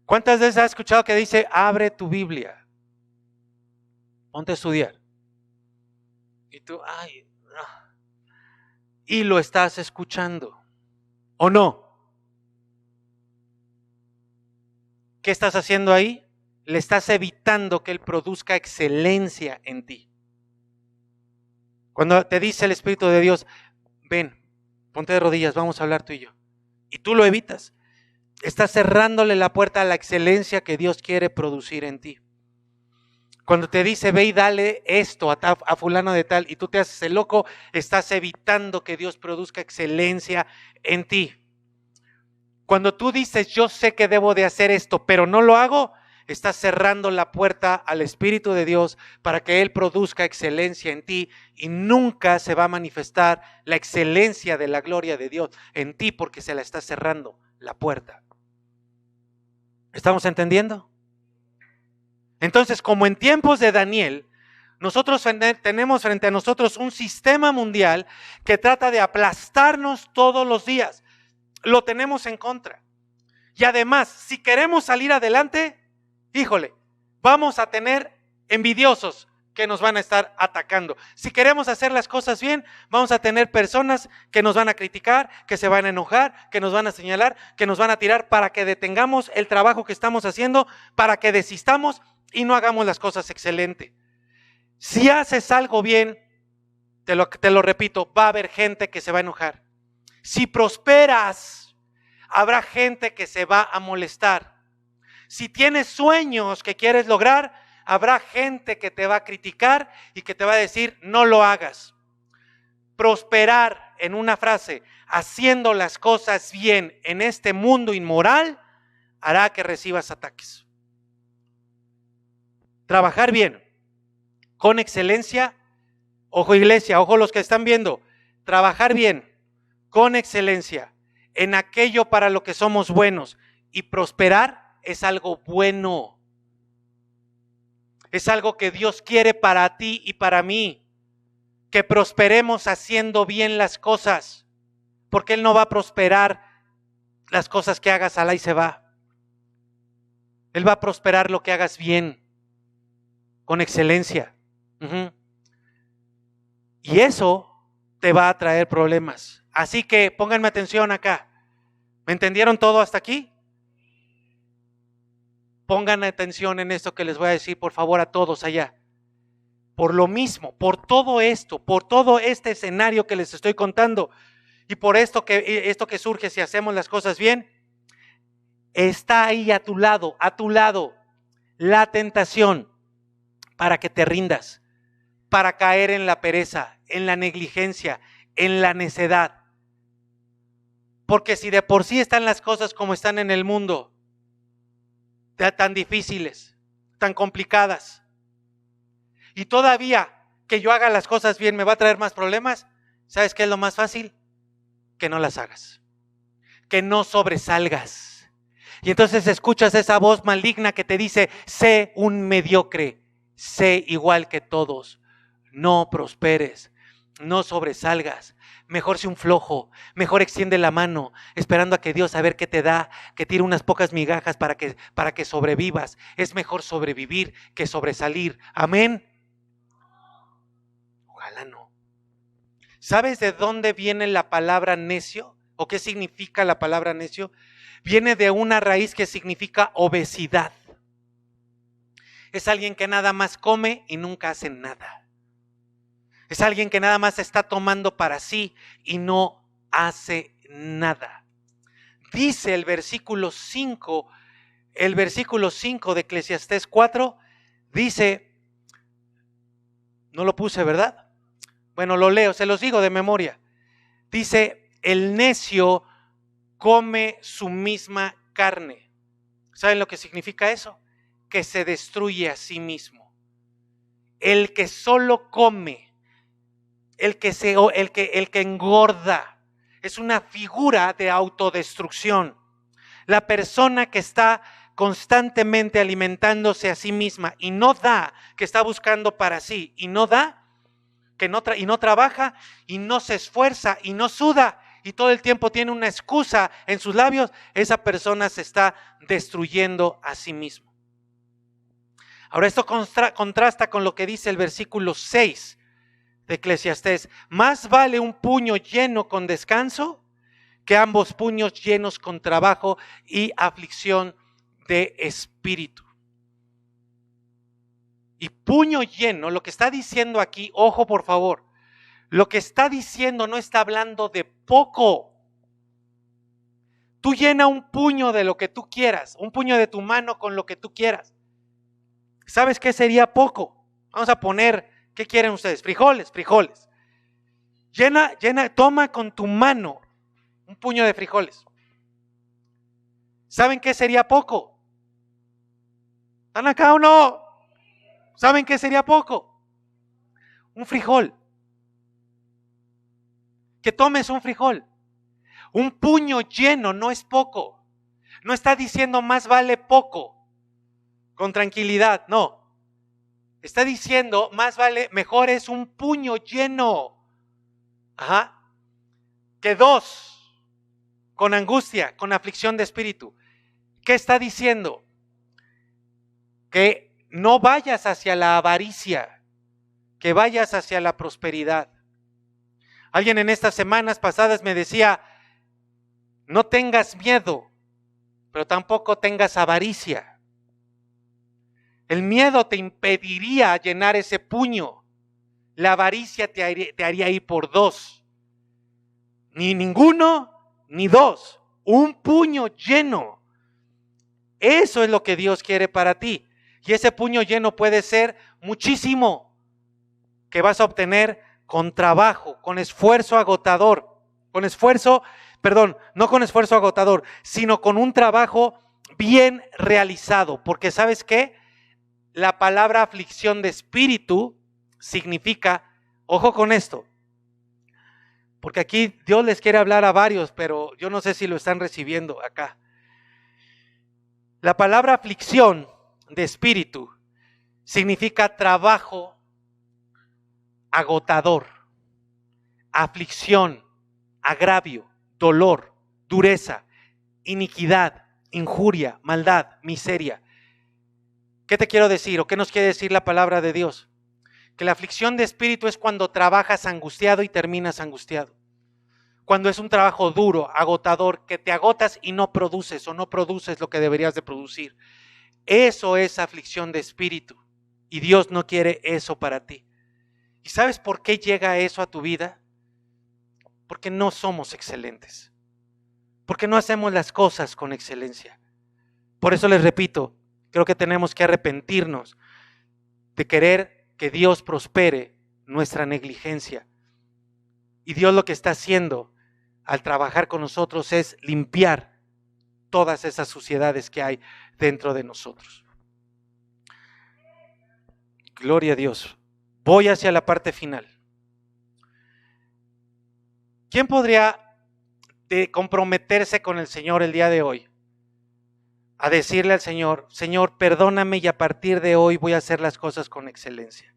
A: ¿Cuántas veces has escuchado que dice, abre tu Biblia? ponte a estudiar. Y tú, ay, no. Y lo estás escuchando, ¿o no? ¿Qué estás haciendo ahí? Le estás evitando que Él produzca excelencia en ti. Cuando te dice el Espíritu de Dios, ven, ponte de rodillas, vamos a hablar tú y yo. Y tú lo evitas. Estás cerrándole la puerta a la excelencia que Dios quiere producir en ti. Cuando te dice, ve y dale esto a fulano de tal, y tú te haces el loco, estás evitando que Dios produzca excelencia en ti. Cuando tú dices, yo sé que debo de hacer esto, pero no lo hago, estás cerrando la puerta al Espíritu de Dios para que Él produzca excelencia en ti, y nunca se va a manifestar la excelencia de la gloria de Dios en ti porque se la está cerrando la puerta. ¿Estamos entendiendo? Entonces, como en tiempos de Daniel, nosotros tenemos frente a nosotros un sistema mundial que trata de aplastarnos todos los días. Lo tenemos en contra. Y además, si queremos salir adelante, híjole, vamos a tener envidiosos que nos van a estar atacando. Si queremos hacer las cosas bien, vamos a tener personas que nos van a criticar, que se van a enojar, que nos van a señalar, que nos van a tirar para que detengamos el trabajo que estamos haciendo, para que desistamos y no hagamos las cosas excelente. Si haces algo bien, te lo repito, va a haber gente que se va a enojar. Si prosperas, habrá gente que se va a molestar. Si tienes sueños que quieres lograr, habrá gente que te va a criticar y que te va a decir, no lo hagas. Prosperar, en una frase, haciendo las cosas bien en este mundo inmoral, hará que recibas ataques. Trabajar bien, con excelencia, ojo iglesia, ojo los que están viendo, trabajar bien, con excelencia, en aquello para lo que somos buenos, y prosperar es algo bueno. Es algo que Dios quiere para ti y para mí, que prosperemos haciendo bien las cosas, porque Él no va a prosperar las cosas que hagas al ahí se va. Él va a prosperar lo que hagas bien, con excelencia. Y eso te va a traer problemas. Así que pónganme atención acá. ¿Me entendieron todo hasta aquí? Pongan atención en esto que les voy a decir, por favor, a todos allá. Por lo mismo, por todo esto, por todo este escenario que les estoy contando, y por esto que surge si hacemos las cosas bien, está ahí a tu lado, la tentación para que te rindas, para caer en la pereza, en la negligencia, en la necedad. Porque si de por sí están las cosas como están en el mundo, tan difíciles, tan complicadas, y todavía que yo haga las cosas bien me va a traer más problemas, ¿sabes qué es lo más fácil? Que no las hagas, que no sobresalgas. Y entonces escuchas esa voz maligna que te dice, sé un mediocre, sé igual que todos, no prosperes, no sobresalgas, mejor sé un flojo, mejor extiende la mano, esperando a que Dios a ver qué te da, que tire unas pocas migajas para que sobrevivas. Es mejor sobrevivir que sobresalir. Amén. Ojalá no. ¿Sabes de dónde viene la palabra necio? ¿O qué significa la palabra necio? Viene de una raíz que significa obesidad. Es alguien que nada más come y nunca hace nada. Es alguien que nada más está tomando para sí y no hace nada. Dice el versículo 5 de Eclesiastés 4, dice, no lo puse, ¿verdad? Bueno, lo leo, se los digo de memoria. Dice, el necio come su misma carne. ¿Saben lo que significa eso? Que se destruye a sí mismo. El que solo come, el que engorda, es una figura de autodestrucción. La persona que está constantemente alimentándose a sí misma y no da, que está buscando para sí y no da, y no trabaja y no se esfuerza y no suda y todo el tiempo tiene una excusa en sus labios, esa persona se está destruyendo a sí mismo. Ahora esto contrasta con lo que dice el versículo 6 de Eclesiastés. Más vale un puño lleno con descanso que ambos puños llenos con trabajo y aflicción de espíritu. Y puño lleno, lo que está diciendo aquí, ojo por favor, lo que está diciendo no está hablando de poco. Tú llena un puño de lo que tú quieras, un puño de tu mano con lo que tú quieras. ¿Sabes qué sería poco? Vamos a poner, ¿qué quieren ustedes? Frijoles. Toma con tu mano un puño de frijoles. ¿Saben qué sería poco? ¿Están acá o no? ¿Saben qué sería poco? Un frijol. Que tomes un frijol. Un puño lleno no es poco. No está diciendo más vale poco. Con tranquilidad, no. Está diciendo más vale, mejor es un puño lleno. Que dos con angustia, con aflicción de espíritu. ¿Qué está diciendo? Que no vayas hacia la avaricia, que vayas hacia la prosperidad. Alguien en estas semanas pasadas me decía, no tengas miedo, pero tampoco tengas avaricia. El miedo te impediría llenar ese puño. La avaricia te haría ir por dos. Ni ninguno, ni dos. Un puño lleno. Eso es lo que Dios quiere para ti. Y ese puño lleno puede ser muchísimo que vas a obtener con trabajo, con esfuerzo agotador. No con esfuerzo agotador, sino con un trabajo bien realizado. Porque ¿sabes qué? La palabra aflicción de espíritu significa, ojo con esto, porque aquí Dios les quiere hablar a varios, pero yo no sé si lo están recibiendo acá. La palabra aflicción de espíritu significa trabajo agotador, aflicción, agravio, dolor, dureza, iniquidad, injuria, maldad, miseria. ¿Qué te quiero decir o qué nos quiere decir la palabra de Dios? Que la aflicción de espíritu es cuando trabajas angustiado y terminas angustiado. Cuando es un trabajo duro, agotador, que te agotas y no produces o no produces lo que deberías de producir. Eso es aflicción de espíritu y Dios no quiere eso para ti. ¿Y sabes por qué llega eso a tu vida? Porque no somos excelentes. Porque no hacemos las cosas con excelencia. Por eso les repito, creo que tenemos que arrepentirnos de querer que Dios prospere nuestra negligencia. Y Dios lo que está haciendo al trabajar con nosotros es limpiar todas esas suciedades que hay dentro de nosotros. Gloria a Dios. Voy hacia la parte final. ¿Quién podría comprometerse con el Señor el día de hoy? A decirle al Señor, Señor, perdóname y a partir de hoy voy a hacer las cosas con excelencia.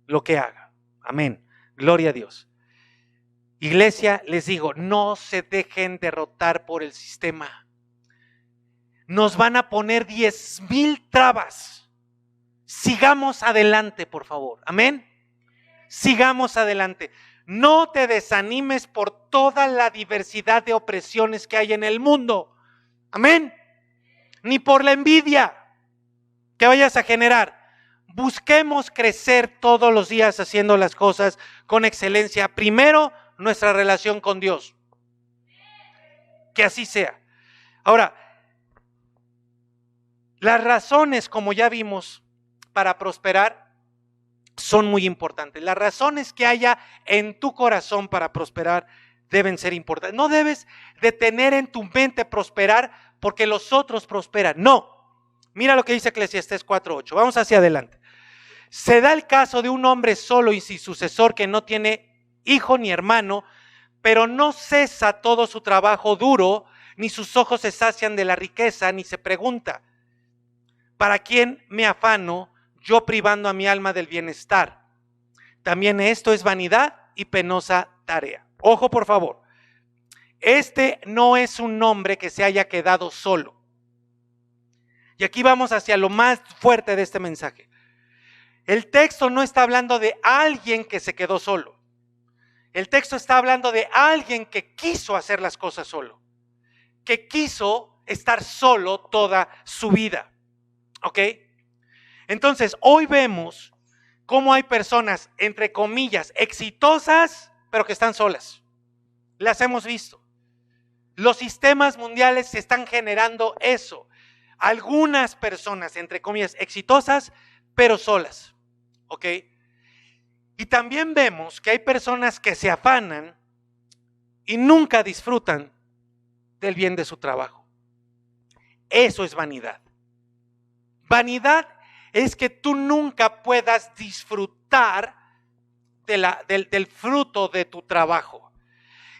A: Lo que haga. Amén. Gloria a Dios. Iglesia, les digo, no se dejen derrotar por el sistema. Nos van a poner 10,000 trabas. Sigamos adelante, por favor. Amén. Sigamos adelante. No te desanimes por toda la diversidad de opresiones que hay en el mundo. Amén. Ni por la envidia que vayas a generar. Busquemos crecer todos los días haciendo las cosas con excelencia. Primero, nuestra relación con Dios. Que así sea. Ahora, las razones, como ya vimos, para prosperar son muy importantes. Las razones que haya en tu corazón para prosperar deben ser importantes. No debes de tener en tu mente prosperar porque los otros prosperan. No. Mira lo que dice Eclesiastés 4:8. Vamos hacia adelante. Se da el caso de un hombre solo y sin sucesor que no tiene hijo ni hermano, pero no cesa todo su trabajo duro, ni sus ojos se sacian de la riqueza, ni se pregunta, ¿para quién me afano yo privando a mi alma del bienestar? También esto es vanidad y penosa tarea. Ojo, por favor. Este no es un hombre que se haya quedado solo. Y aquí vamos hacia lo más fuerte de este mensaje. El texto no está hablando de alguien que se quedó solo. El texto está hablando de alguien que quiso hacer las cosas solo, que quiso estar solo toda su vida. ¿Ok? Entonces, hoy vemos cómo hay personas, entre comillas, exitosas, pero que están solas. Las hemos visto. Los sistemas mundiales se están generando eso. Algunas personas, entre comillas, exitosas, pero solas. ¿Ok? Y también vemos que hay personas que se afanan y nunca disfrutan del bien de su trabajo. Eso es vanidad. Vanidad es que tú nunca puedas disfrutar del fruto de tu trabajo.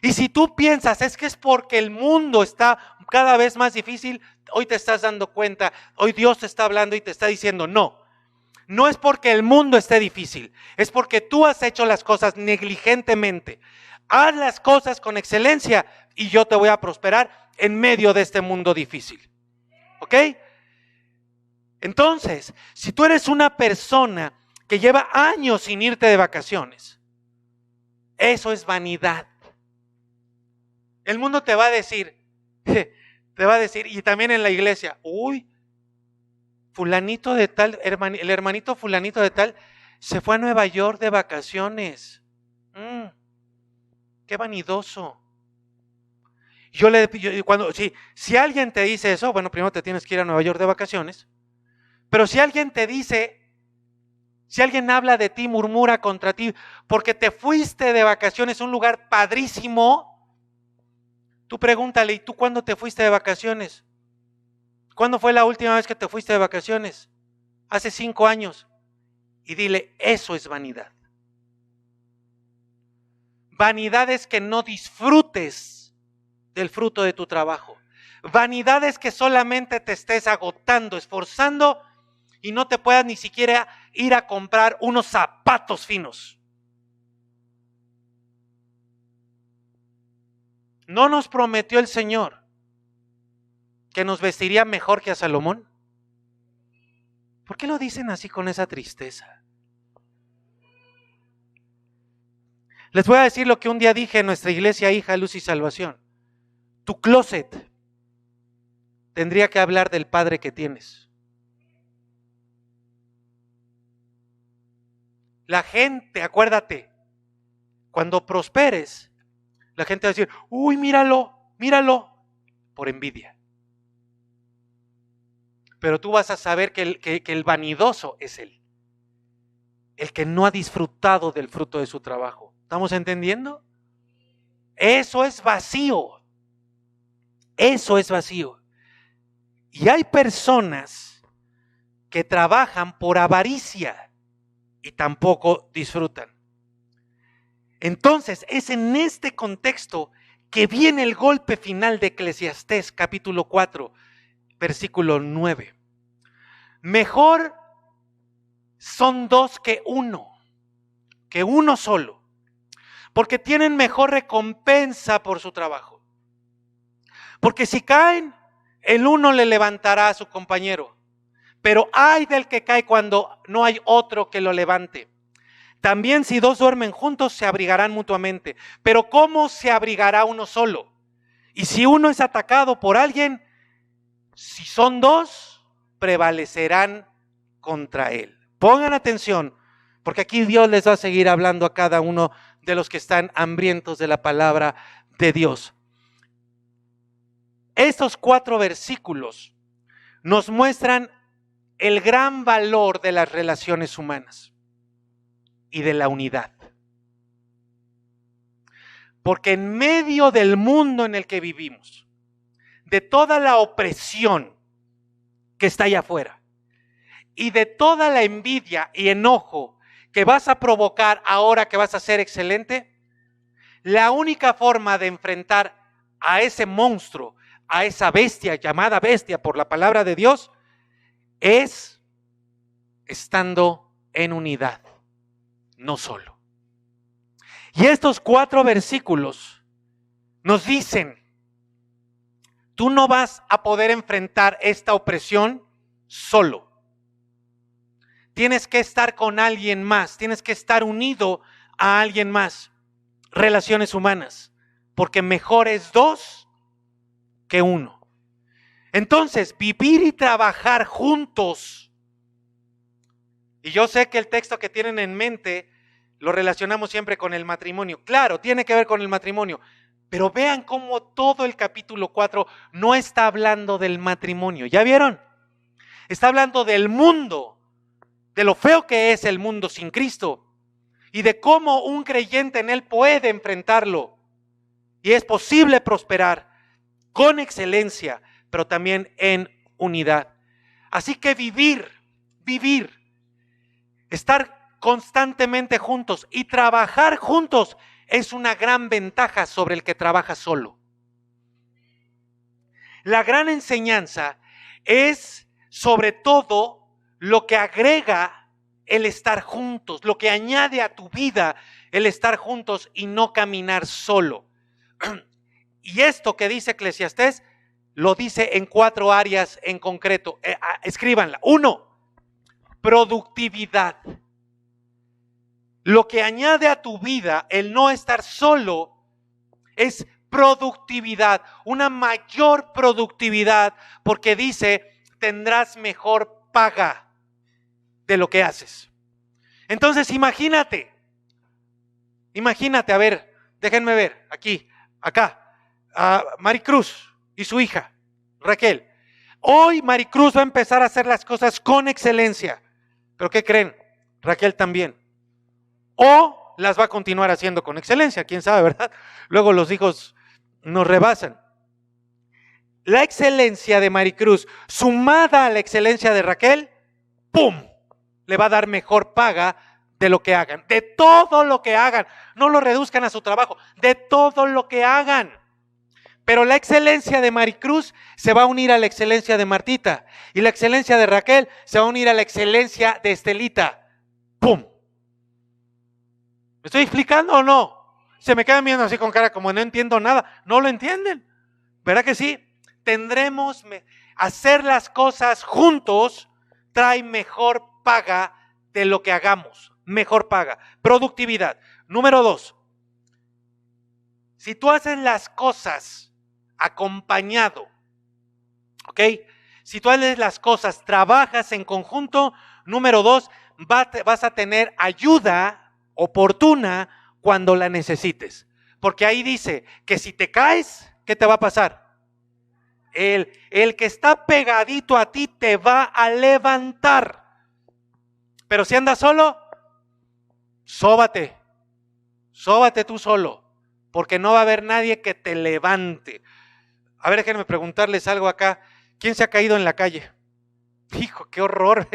A: Y si tú piensas, es que es porque el mundo está cada vez más difícil, hoy te estás dando cuenta, hoy Dios te está hablando y te está diciendo, no es porque el mundo esté difícil, es porque tú has hecho las cosas negligentemente. Haz las cosas con excelencia y yo te voy a prosperar en medio de este mundo difícil. ¿Ok? Entonces, si tú eres una persona que lleva años sin irte de vacaciones, eso es vanidad. El mundo te va a decir, y también en la iglesia, fulanito de tal, el hermanito fulanito de tal, se fue a Nueva York de vacaciones. Qué vanidoso. Si alguien te dice eso, bueno, primero te tienes que ir a Nueva York de vacaciones. Pero si alguien te dice, si alguien habla de ti, murmura contra ti, porque te fuiste de vacaciones a un lugar padrísimo, tú pregúntale, ¿y tú cuándo te fuiste de vacaciones? ¿Cuándo fue la última vez que te fuiste de vacaciones? Hace 5 años. Y dile, eso es vanidad. Vanidad es que no disfrutes del fruto de tu trabajo. Vanidad es que solamente te estés agotando, esforzando y no te puedas ni siquiera ir a comprar unos zapatos finos. ¿No nos prometió el Señor que nos vestiría mejor que a Salomón? ¿Por qué lo dicen así con esa tristeza? Les voy a decir lo que un día dije en nuestra iglesia Hija, Luz y Salvación. Tu closet tendría que hablar del Padre que tienes. La gente, acuérdate, cuando prosperes, la gente va a decir, míralo, por envidia. Pero tú vas a saber que el vanidoso es él, el que no ha disfrutado del fruto de su trabajo. ¿Estamos entendiendo? Eso es vacío. Eso es vacío. Y hay personas que trabajan por avaricia y tampoco disfrutan. Entonces, es en este contexto que viene el golpe final de Eclesiastés, capítulo 4, versículo 9. Mejor son 2 que uno solo, porque tienen mejor recompensa por su trabajo. Porque si caen, el uno le levantará a su compañero, pero ay del que cae cuando no hay otro que lo levante. También si 2 duermen juntos, se abrigarán mutuamente. Pero ¿cómo se abrigará uno solo? Y si uno es atacado por alguien, si son 2, prevalecerán contra él. Pongan atención, porque aquí Dios les va a seguir hablando a cada uno de los que están hambrientos de la palabra de Dios. Estos 4 versículos nos muestran el gran valor de las relaciones humanas y de la unidad. Porque en medio del mundo en el que vivimos, de toda la opresión que está allá afuera y de toda la envidia y enojo que vas a provocar ahora que vas a ser excelente, la única forma de enfrentar a ese monstruo, a esa bestia llamada bestia por la palabra de Dios, es estando en unidad, no solo. Y estos 4 versículos nos dicen, tú no vas a poder enfrentar esta opresión solo. Tienes que estar con alguien más, tienes que estar unido a alguien más. Relaciones humanas, porque mejor es dos que uno. Entonces, vivir y trabajar juntos. Y yo sé que el texto que tienen en mente lo relacionamos siempre con el matrimonio. Claro, tiene que ver con el matrimonio. Pero vean cómo todo el capítulo 4 no está hablando del matrimonio. ¿Ya vieron? Está hablando del mundo, de lo feo que es el mundo sin Cristo y de cómo un creyente en él puede enfrentarlo. Y es posible prosperar con excelencia, pero también en unidad. Así que vivir, estar constantemente juntos y trabajar juntos es una gran ventaja sobre el que trabaja solo. La gran enseñanza es sobre todo lo que agrega el estar juntos, lo que añade a tu vida el estar juntos y no caminar solo. Y esto que dice Eclesiastés lo dice en 4 áreas en concreto. Escríbanla. 1, productividad. Lo que añade a tu vida el no estar solo es productividad, una mayor productividad, porque dice, tendrás mejor paga de lo que haces. Entonces imagínate, a ver, déjenme ver, acá, a Maricruz y su hija, Raquel. Hoy Maricruz va a empezar a hacer las cosas con excelencia, pero ¿qué creen? Raquel también. O las va a continuar haciendo con excelencia, quién sabe, ¿verdad? Luego los hijos nos rebasan. La excelencia de Maricruz sumada a la excelencia de Raquel, ¡pum!, le va a dar mejor paga de lo que hagan, de todo lo que hagan. No lo reduzcan a su trabajo, de todo lo que hagan. Pero la excelencia de Maricruz se va a unir a la excelencia de Martita, y la excelencia de Raquel se va a unir a la excelencia de Estelita. ¡Pum! ¿Me estoy explicando o no? Se me quedan viendo así con cara como no entiendo nada. No lo entienden, ¿verdad que sí? Tendremos hacer las cosas juntos trae mejor paga de lo que hagamos. Mejor paga. Productividad. Número 2. Si tú haces las cosas acompañado, ¿ok? Si tú haces las cosas, trabajas en conjunto, número 2, vas a tener ayuda oportuna cuando la necesites. Porque ahí dice que si te caes, ¿qué te va a pasar? El que está pegadito a ti te va a levantar. Pero si andas solo, sóbate tú solo, porque no va a haber nadie que te levante. A ver, déjenme preguntarles algo acá. ¿Quién se ha caído en la calle? Hijo, qué horror,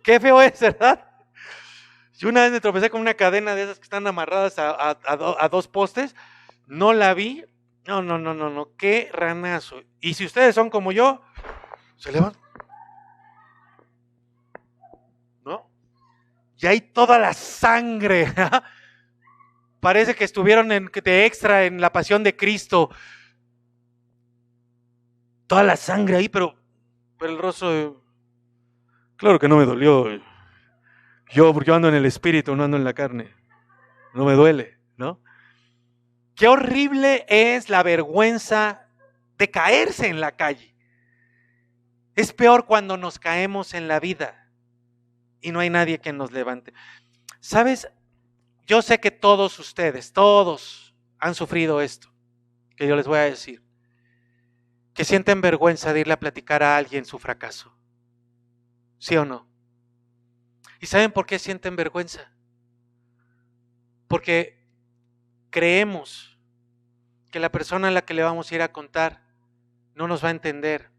A: qué feo es, ¿verdad? Yo una vez me tropecé con una cadena de esas que están amarradas a 2 postes, no la vi. No, qué ranazo. Y si ustedes son como yo, se levantan, ¿no? Y hay toda la sangre. Parece que estuvieron de extra en la pasión de Cristo. Toda la sangre ahí, pero el rostro, claro que no me dolió. Yo ando en el espíritu, no ando en la carne. No me duele, ¿no? Qué horrible es la vergüenza de caerse en la calle. Es peor cuando nos caemos en la vida y no hay nadie que nos levante. ¿Sabes? Yo sé que todos ustedes, todos han sufrido esto, que yo les voy a decir. Que sienten vergüenza de irle a platicar a alguien su fracaso. ¿Sí o no? ¿Y saben por qué sienten vergüenza? Porque creemos que la persona a la que le vamos a ir a contar no nos va a entender,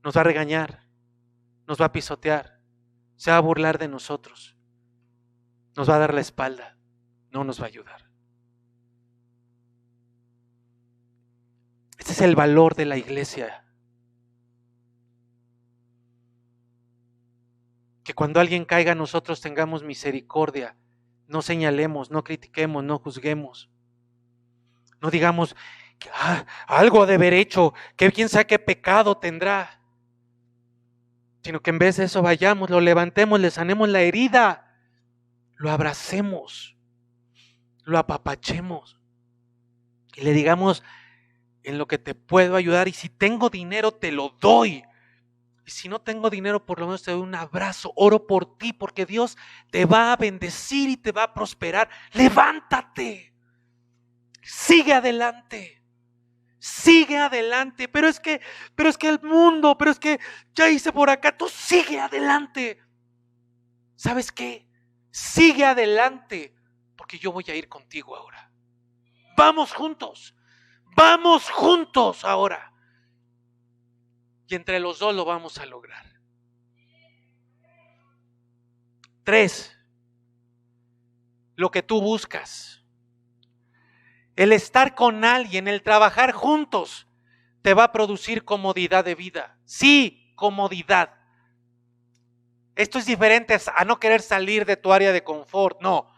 A: nos va a regañar, nos va a pisotear, se va a burlar de nosotros, nos va a dar la espalda, no nos va a ayudar. Ese es el valor de la iglesia. Que cuando alguien caiga nosotros tengamos misericordia, no señalemos, no critiquemos, no juzguemos. No digamos, algo ha de haber hecho, que quién sabe qué pecado tendrá. sino que en vez de eso vayamos, lo levantemos, le sanemos la herida, lo abracemos, lo apapachemos y le digamos en lo que te puedo ayudar, y si tengo dinero te lo doy, y si no tengo dinero por lo menos te doy un abrazo, oro por ti porque Dios te va a bendecir y te va a prosperar. Levántate, sigue adelante. Sigue adelante, pero es que el mundo, pero es que ya hice por acá. Tú sigue adelante. ¿Sabes qué? Sigue adelante, porque yo voy a ir contigo ahora. Vamos juntos ahora. Y entre los dos lo vamos a lograr. 3, lo que tú buscas. El estar con alguien, el trabajar juntos, te va a producir comodidad de vida. Sí, comodidad. Esto es diferente a no querer salir de tu área de confort. No,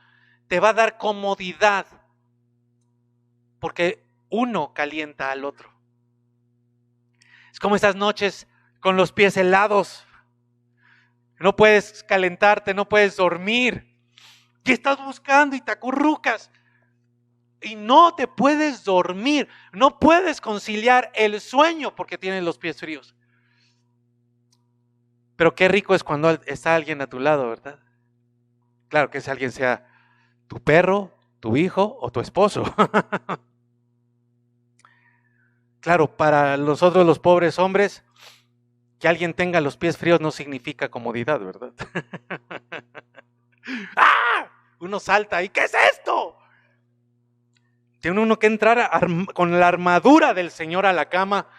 A: te va a dar comodidad. Porque uno calienta al otro. Es como estas noches con los pies helados. No puedes calentarte, no puedes dormir. Y estás buscando y te acurrucas. Y no te puedes dormir, no puedes conciliar el sueño porque tienes los pies fríos. Pero qué rico es cuando está alguien a tu lado, ¿verdad? Claro que ese alguien sea tu perro, tu hijo o tu esposo. Claro, para nosotros los pobres hombres, que alguien tenga los pies fríos no significa comodidad, ¿verdad? ¡Ah! Uno salta, ¿y qué es esto? Tiene uno que entrar con la armadura del Señor a la cama,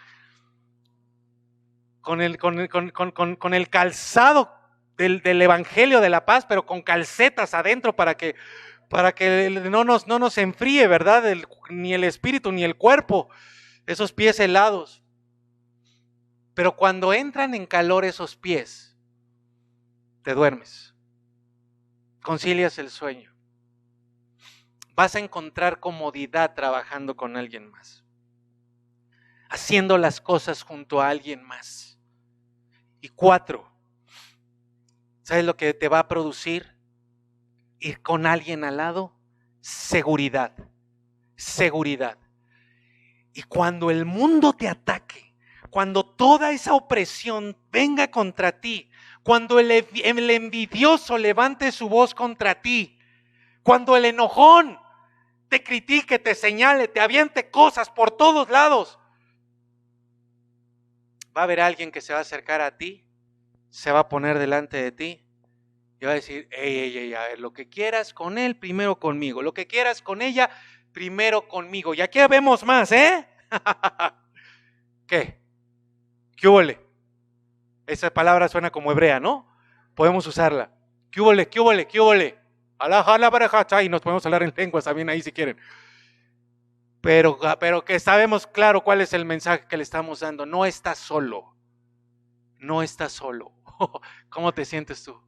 A: con el calzado del Evangelio de la paz, pero con calcetas adentro para que no nos enfríe, ¿verdad? Ni el espíritu ni el cuerpo, esos pies helados. Pero cuando entran en calor esos pies, te duermes, concilias el sueño. Vas a encontrar comodidad trabajando con alguien más, haciendo las cosas junto a alguien más. Y 4, ¿sabes lo que te va a producir ir con alguien al lado? Seguridad. Seguridad. Y cuando el mundo te ataque, cuando toda esa opresión venga contra ti, cuando el envidioso levante su voz contra ti, cuando el enojón te critique, te señale, te aviente cosas por todos lados, va a haber alguien que se va a acercar a ti, se va a poner delante de ti y va a decir: ey, a ver, lo que quieras con él, primero conmigo, lo que quieras con ella, primero conmigo. Y aquí vemos más, ¿eh? ¿Qué? ¿Qué húbole? Esa palabra suena como hebrea, ¿no? Podemos usarla. ¿Qué húbole? ¿Qué húbole? ¿Qué húbole? Y nos podemos hablar en lenguas también ahí si quieren. Pero que sabemos claro cuál es el mensaje que le estamos dando. No estás solo. No estás solo. ¿Cómo te sientes tú?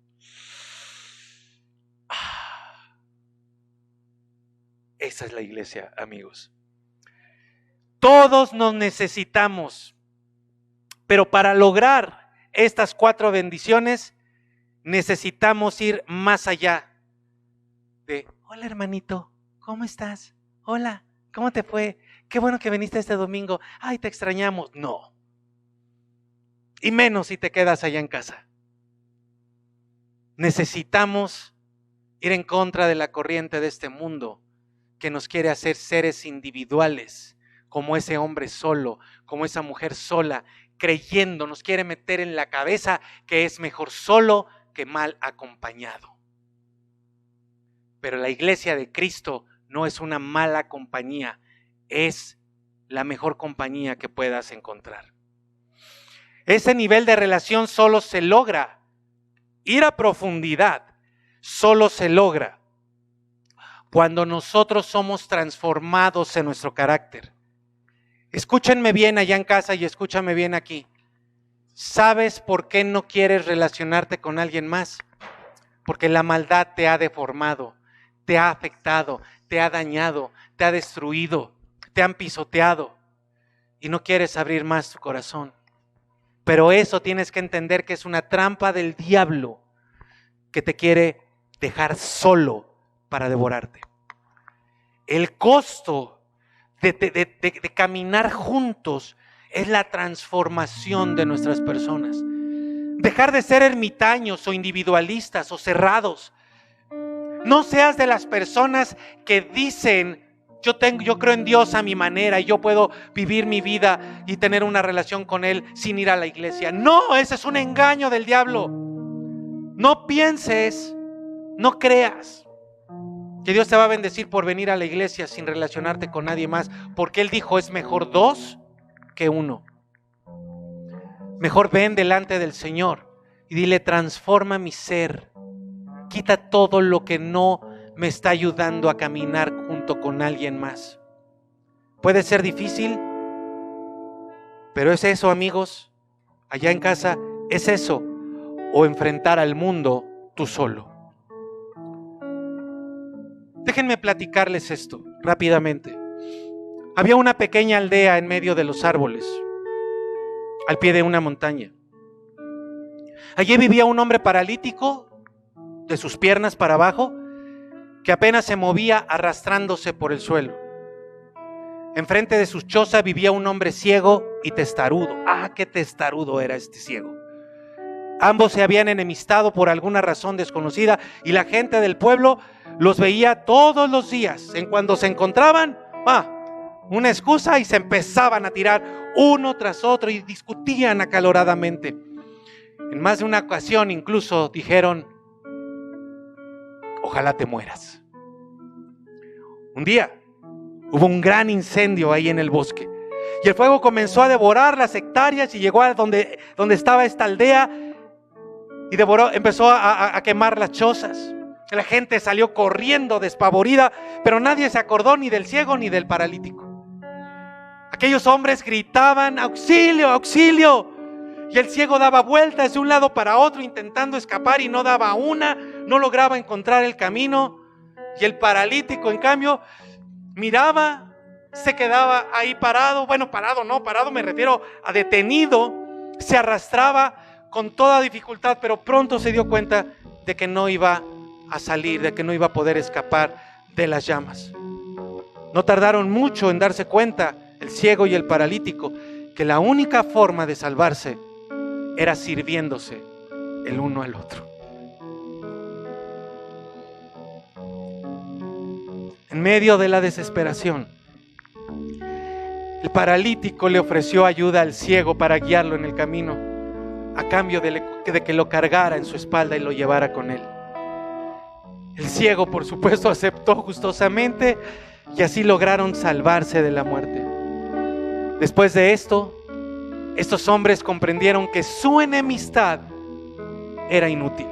A: Esa es la iglesia, amigos. Todos nos necesitamos. Pero para lograr estas 4 bendiciones, necesitamos ir más allá de: hola hermanito, ¿cómo estás? Hola, ¿cómo te fue? Qué bueno que viniste este domingo. Ay, te extrañamos. No. Y menos si te quedas allá en casa. Necesitamos ir en contra de la corriente de este mundo que nos quiere hacer seres individuales, como ese hombre solo, como esa mujer sola, creyendo, nos quiere meter en la cabeza que es mejor solo que mal acompañado. Pero la iglesia de Cristo no es una mala compañía, es la mejor compañía que puedas encontrar. Ese nivel de relación solo se logra, ir a profundidad, solo se logra cuando nosotros somos transformados en nuestro carácter. Escúchenme bien allá en casa y escúchame bien aquí. ¿Sabes por qué no quieres relacionarte con alguien más? Porque la maldad te ha deformado, te ha afectado, te ha dañado, te ha destruido, te han pisoteado y no quieres abrir más tu corazón. Pero eso tienes que entender que es una trampa del diablo que te quiere dejar solo para devorarte. El costo de caminar juntos es la transformación de nuestras personas. Dejar de ser ermitaños o individualistas o cerrados. No seas de las personas que dicen: yo creo en Dios a mi manera y yo puedo vivir mi vida y tener una relación con Él sin ir a la iglesia. No, ese es un engaño del diablo. No pienses, no creas que Dios te va a bendecir por venir a la iglesia sin relacionarte con nadie más, porque Él dijo: es mejor 2 que 1. Mejor ven delante del Señor y dile: transforma mi ser, quita todo lo que no me está ayudando a caminar junto con alguien más. Puede ser difícil, pero es eso, amigos, allá en casa, es eso, o enfrentar al mundo tú solo. Déjenme platicarles esto rápidamente. Había una pequeña aldea en medio de los árboles, al pie de una montaña. Allí vivía un hombre paralítico, de sus piernas para abajo, que apenas se movía arrastrándose por el suelo. Enfrente de su choza vivía un hombre ciego y testarudo. ¡Qué testarudo era este ciego! Ambos se habían enemistado por alguna razón desconocida y la gente del pueblo los veía todos los días. En cuando se encontraban, una excusa y se empezaban a tirar uno tras otro y discutían acaloradamente. En más de una ocasión incluso dijeron: ojalá te mueras. Un día hubo un gran incendio ahí en el bosque y el fuego comenzó a devorar las hectáreas y llegó a donde estaba esta aldea y empezó a quemar las chozas. La gente salió corriendo despavorida, pero nadie se acordó ni del ciego ni del paralítico. Aquellos hombres gritaban: ¡auxilio, auxilio! Y el ciego daba vueltas de un lado para otro intentando escapar y no daba una, no lograba encontrar el camino. Y el paralítico, en cambio, miraba, se quedaba ahí parado. Bueno, parado me refiero a detenido. Se arrastraba con toda dificultad, pero pronto se dio cuenta de que no iba a salir, de que no iba a poder escapar de las llamas. No tardaron mucho en darse cuenta, el ciego y el paralítico, que la única forma de salvarse era sirviéndose el uno al otro. En medio de la desesperación, el paralítico le ofreció ayuda al ciego para guiarlo en el camino, a cambio de que lo cargara en su espalda y lo llevara con él. El ciego, por supuesto, aceptó gustosamente y así lograron salvarse de la muerte. Después de esto, estos hombres comprendieron que su enemistad era inútil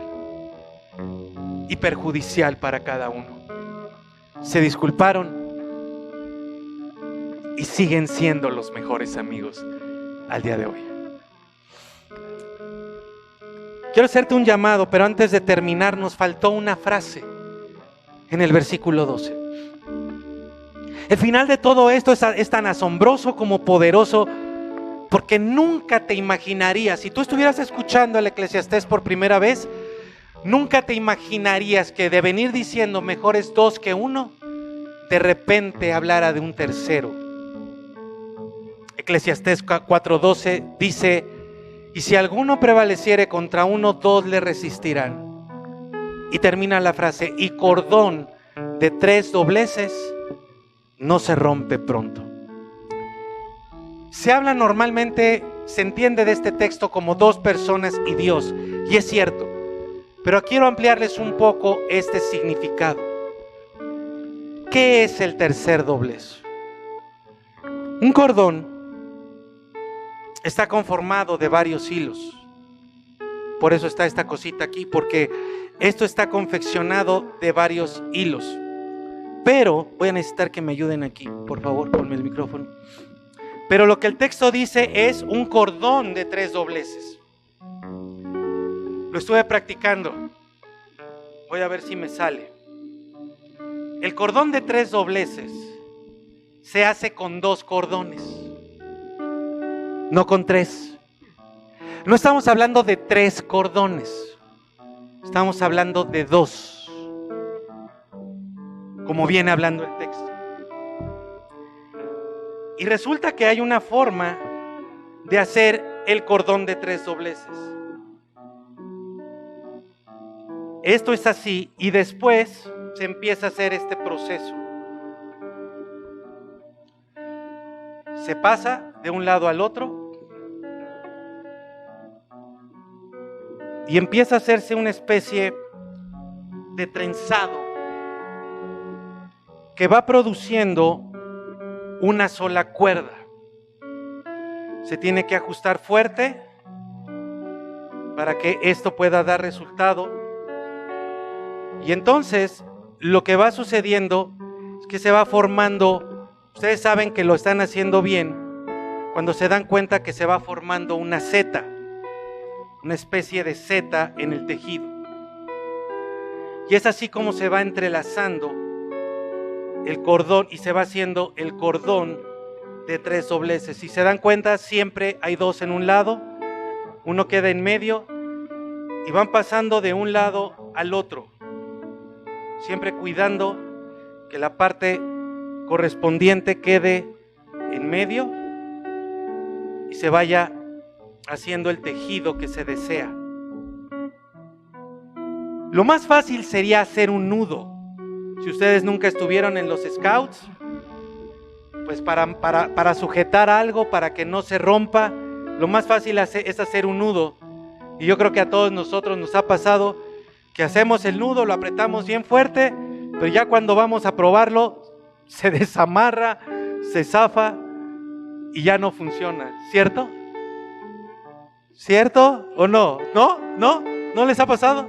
A: y perjudicial para cada uno. Se disculparon y siguen siendo los mejores amigos al día de hoy. Quiero hacerte un llamado, pero antes de terminar nos faltó una frase en el versículo 12. El final de todo esto es tan asombroso como poderoso, porque nunca te imaginarías, si tú estuvieras escuchando el Eclesiastés por primera vez, nunca te imaginarías que de venir diciendo mejor es 2 que 1, de repente hablara de un tercero. Eclesiastés 4:12 dice: y si alguno prevaleciere contra uno, 2 le resistirán. Y termina la frase: y cordón de 3 dobleces no se rompe pronto. Se habla normalmente, se entiende de este texto como 2 personas y Dios, y es cierto, pero quiero ampliarles un poco este significado. ¿Qué es el tercer doblez? Un cordón está conformado de varios hilos. Por eso está esta cosita aquí, porque esto está confeccionado de varios hilos. Pero voy a necesitar que me ayuden aquí, por favor, ponme el micrófono. Pero lo que el texto dice es un cordón de 3 dobleces. Lo estuve practicando. Voy a ver si me sale. El cordón de 3 dobleces se hace con 2 cordones, no con 3. No estamos hablando de 3 cordones, estamos hablando de 2, como viene hablando el texto. Y resulta que hay una forma de hacer el cordón de 3 dobleces. Esto es así y después se empieza a hacer este proceso. Se pasa de un lado al otro y empieza a hacerse una especie de trenzado que va produciendo una sola cuerda. Se tiene que ajustar fuerte para que esto pueda dar resultado. Y entonces lo que va sucediendo es que se va formando, ustedes saben que lo están haciendo bien cuando se dan cuenta que se va formando una seta, una especie de seta en el tejido. Y es así como se va entrelazando el cordón y se va haciendo el cordón de 3 dobleces. Si se dan cuenta, siempre hay 2 en un lado, uno queda en medio y van pasando de un lado al otro, siempre cuidando que la parte correspondiente quede en medio y se vaya haciendo el tejido que se desea. Lo más fácil sería hacer un nudo. Si ustedes nunca estuvieron en los Scouts, pues para sujetar algo, para que no se rompa, lo más fácil es hacer un nudo. Y yo creo que a todos nosotros nos ha pasado que hacemos el nudo, lo apretamos bien fuerte, pero ya cuando vamos a probarlo, se desamarra, se zafa y ya no funciona, ¿cierto? ¿Cierto o no? ¿No les ha pasado?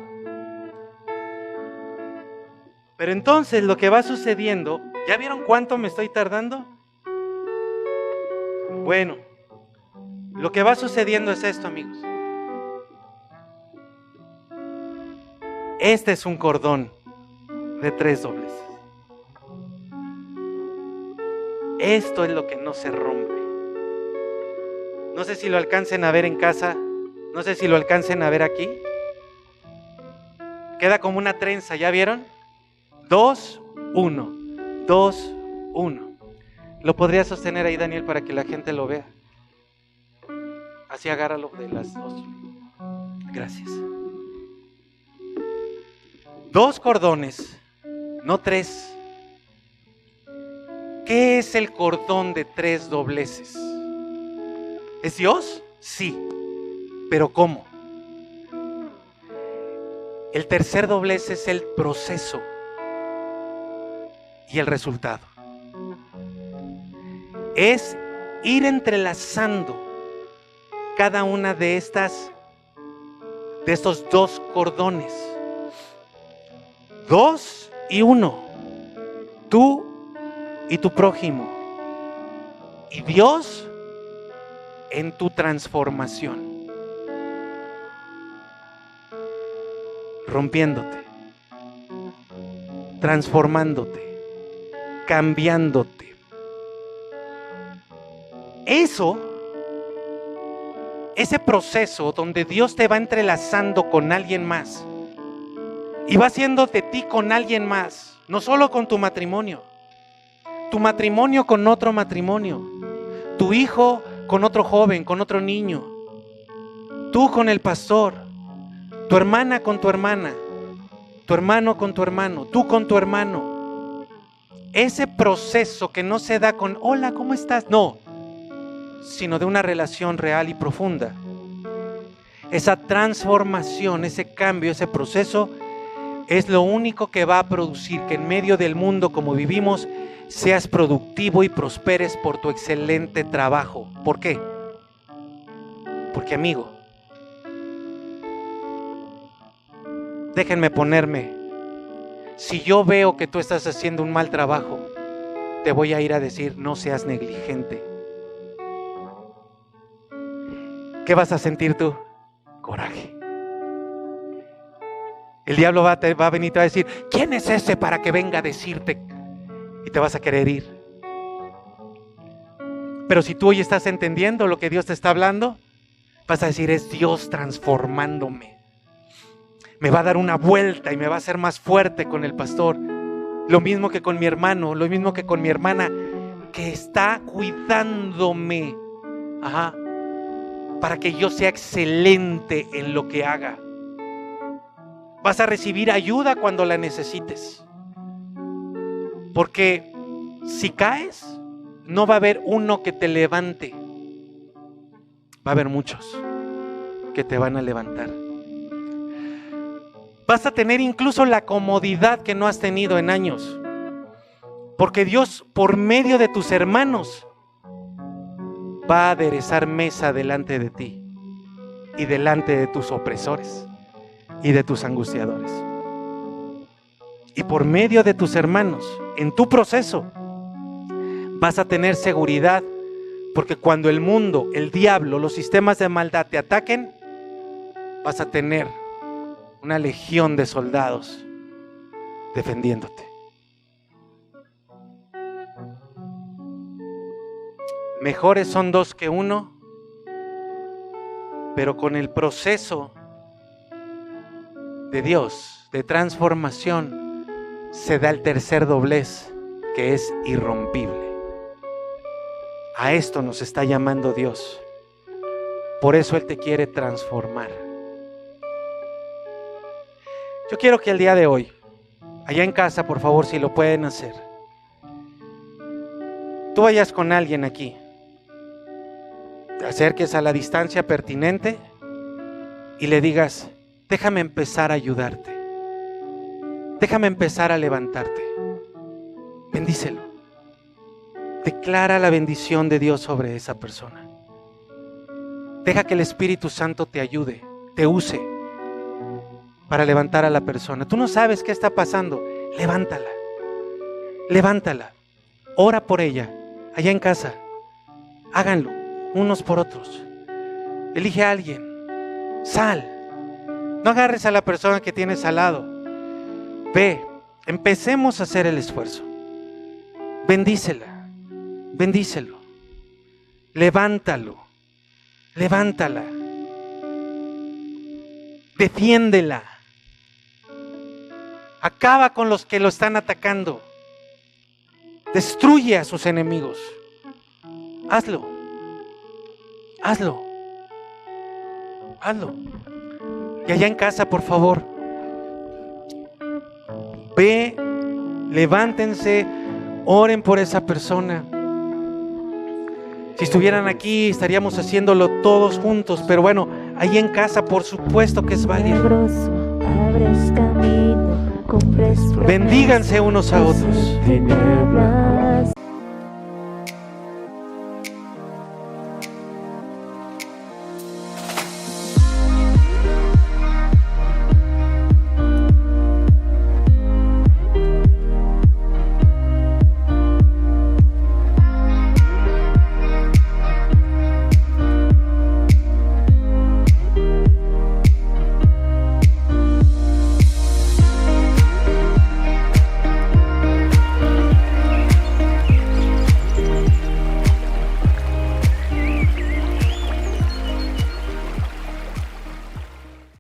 A: Pero entonces lo que va sucediendo, ¿ya vieron cuánto me estoy tardando? Bueno, lo que va sucediendo es esto, amigos. Este es un cordón de 3 dobleces. Esto es lo que no se rompe. No sé si lo alcancen a ver en casa, no sé si lo alcancen a ver aquí. Queda como una trenza, ¿ya vieron? 2, 1, 2, 1. ¿Lo podría sostener ahí, Daniel, para que la gente lo vea? Así agárralo de las 2. Gracias. 2 cordones, no 3. ¿Qué es el cordón de 3 dobleces? ¿Es Dios? Sí. ¿Pero cómo? El tercer doblez es el proceso y el resultado. Es ir entrelazando cada una de estos 2 cordones. 2 y 1. Tú y tu prójimo. Y Dios en tu transformación. Rompiéndote. Transformándote. Cambiándote. Ese proceso donde Dios te va entrelazando con alguien más y va haciendo de ti con alguien más, no solo con tu matrimonio con otro matrimonio, tu hijo con otro joven, con otro niño, tú con el pastor, tu hermana con tu hermana, tu hermano con tu hermano, tú con tu hermano. Ese proceso que no se da con hola, ¿cómo estás? No, sino de una relación real y profunda. Esa transformación, ese cambio, ese proceso es lo único que va a producir que en medio del mundo como vivimos seas productivo y prosperes por tu excelente trabajo. ¿Por qué? Porque, amigo, déjenme ponerme, si yo veo que tú estás haciendo un mal trabajo, te voy a ir a decir, no seas negligente. ¿Qué vas a sentir tú? Coraje. El diablo va a venir y te va a decir, ¿quién es ese para que venga a decirte? Y te vas a querer ir. Pero si tú hoy estás entendiendo lo que Dios te está hablando, Vas a decir, es Dios transformándome. Me va a dar una vuelta y me va a hacer más fuerte con el pastor. Lo mismo que con mi hermano, lo mismo que con mi hermana, que está cuidándome. Ajá. Para que yo sea excelente en lo que haga. Vas a recibir ayuda cuando la necesites. Porque si caes, no va a haber uno que te levante. Va a haber muchos que te van a levantar. Vas a tener incluso la comodidad que no has tenido en años. Porque Dios, por medio de tus hermanos, va a aderezar mesa delante de ti y delante de tus opresores y de tus angustiadores. Y por medio de tus hermanos, en tu proceso, vas a tener seguridad, porque cuando el mundo, el diablo, los sistemas de maldad te ataquen, vas a tener una legión de soldados defendiéndote. Mejores son dos que uno, pero con el proceso de Dios, de transformación, se da el tercer doblez, que es irrompible. A esto nos está llamando Dios. Por eso Él te quiere transformar. Yo quiero que el día de hoy, allá en casa, por favor, si lo pueden hacer, tú vayas con alguien aquí, te acerques a la distancia pertinente y le digas, déjame empezar a ayudarte, déjame empezar a levantarte. Bendícelo. Declara la bendición de Dios sobre esa persona. Deja que el Espíritu Santo te ayude, te use para levantar a la persona. Tú no sabes qué está pasando, levántala, levántala, ora por ella, allá en casa, háganlo unos por otros, elige a alguien, sal, no agarres a la persona que tienes al lado, ve, empecemos a hacer el esfuerzo, bendícela, bendícelo, levántalo, levántala, defiéndela. Acaba con los que lo están atacando. Destruye a sus enemigos. Hazlo. Hazlo. Hazlo. Y allá en casa, por favor, ve, levántense, oren por esa persona. Si estuvieran aquí, estaríamos haciéndolo todos juntos, pero bueno, ahí en casa, por supuesto que es válido. Bendíganse unos a otros.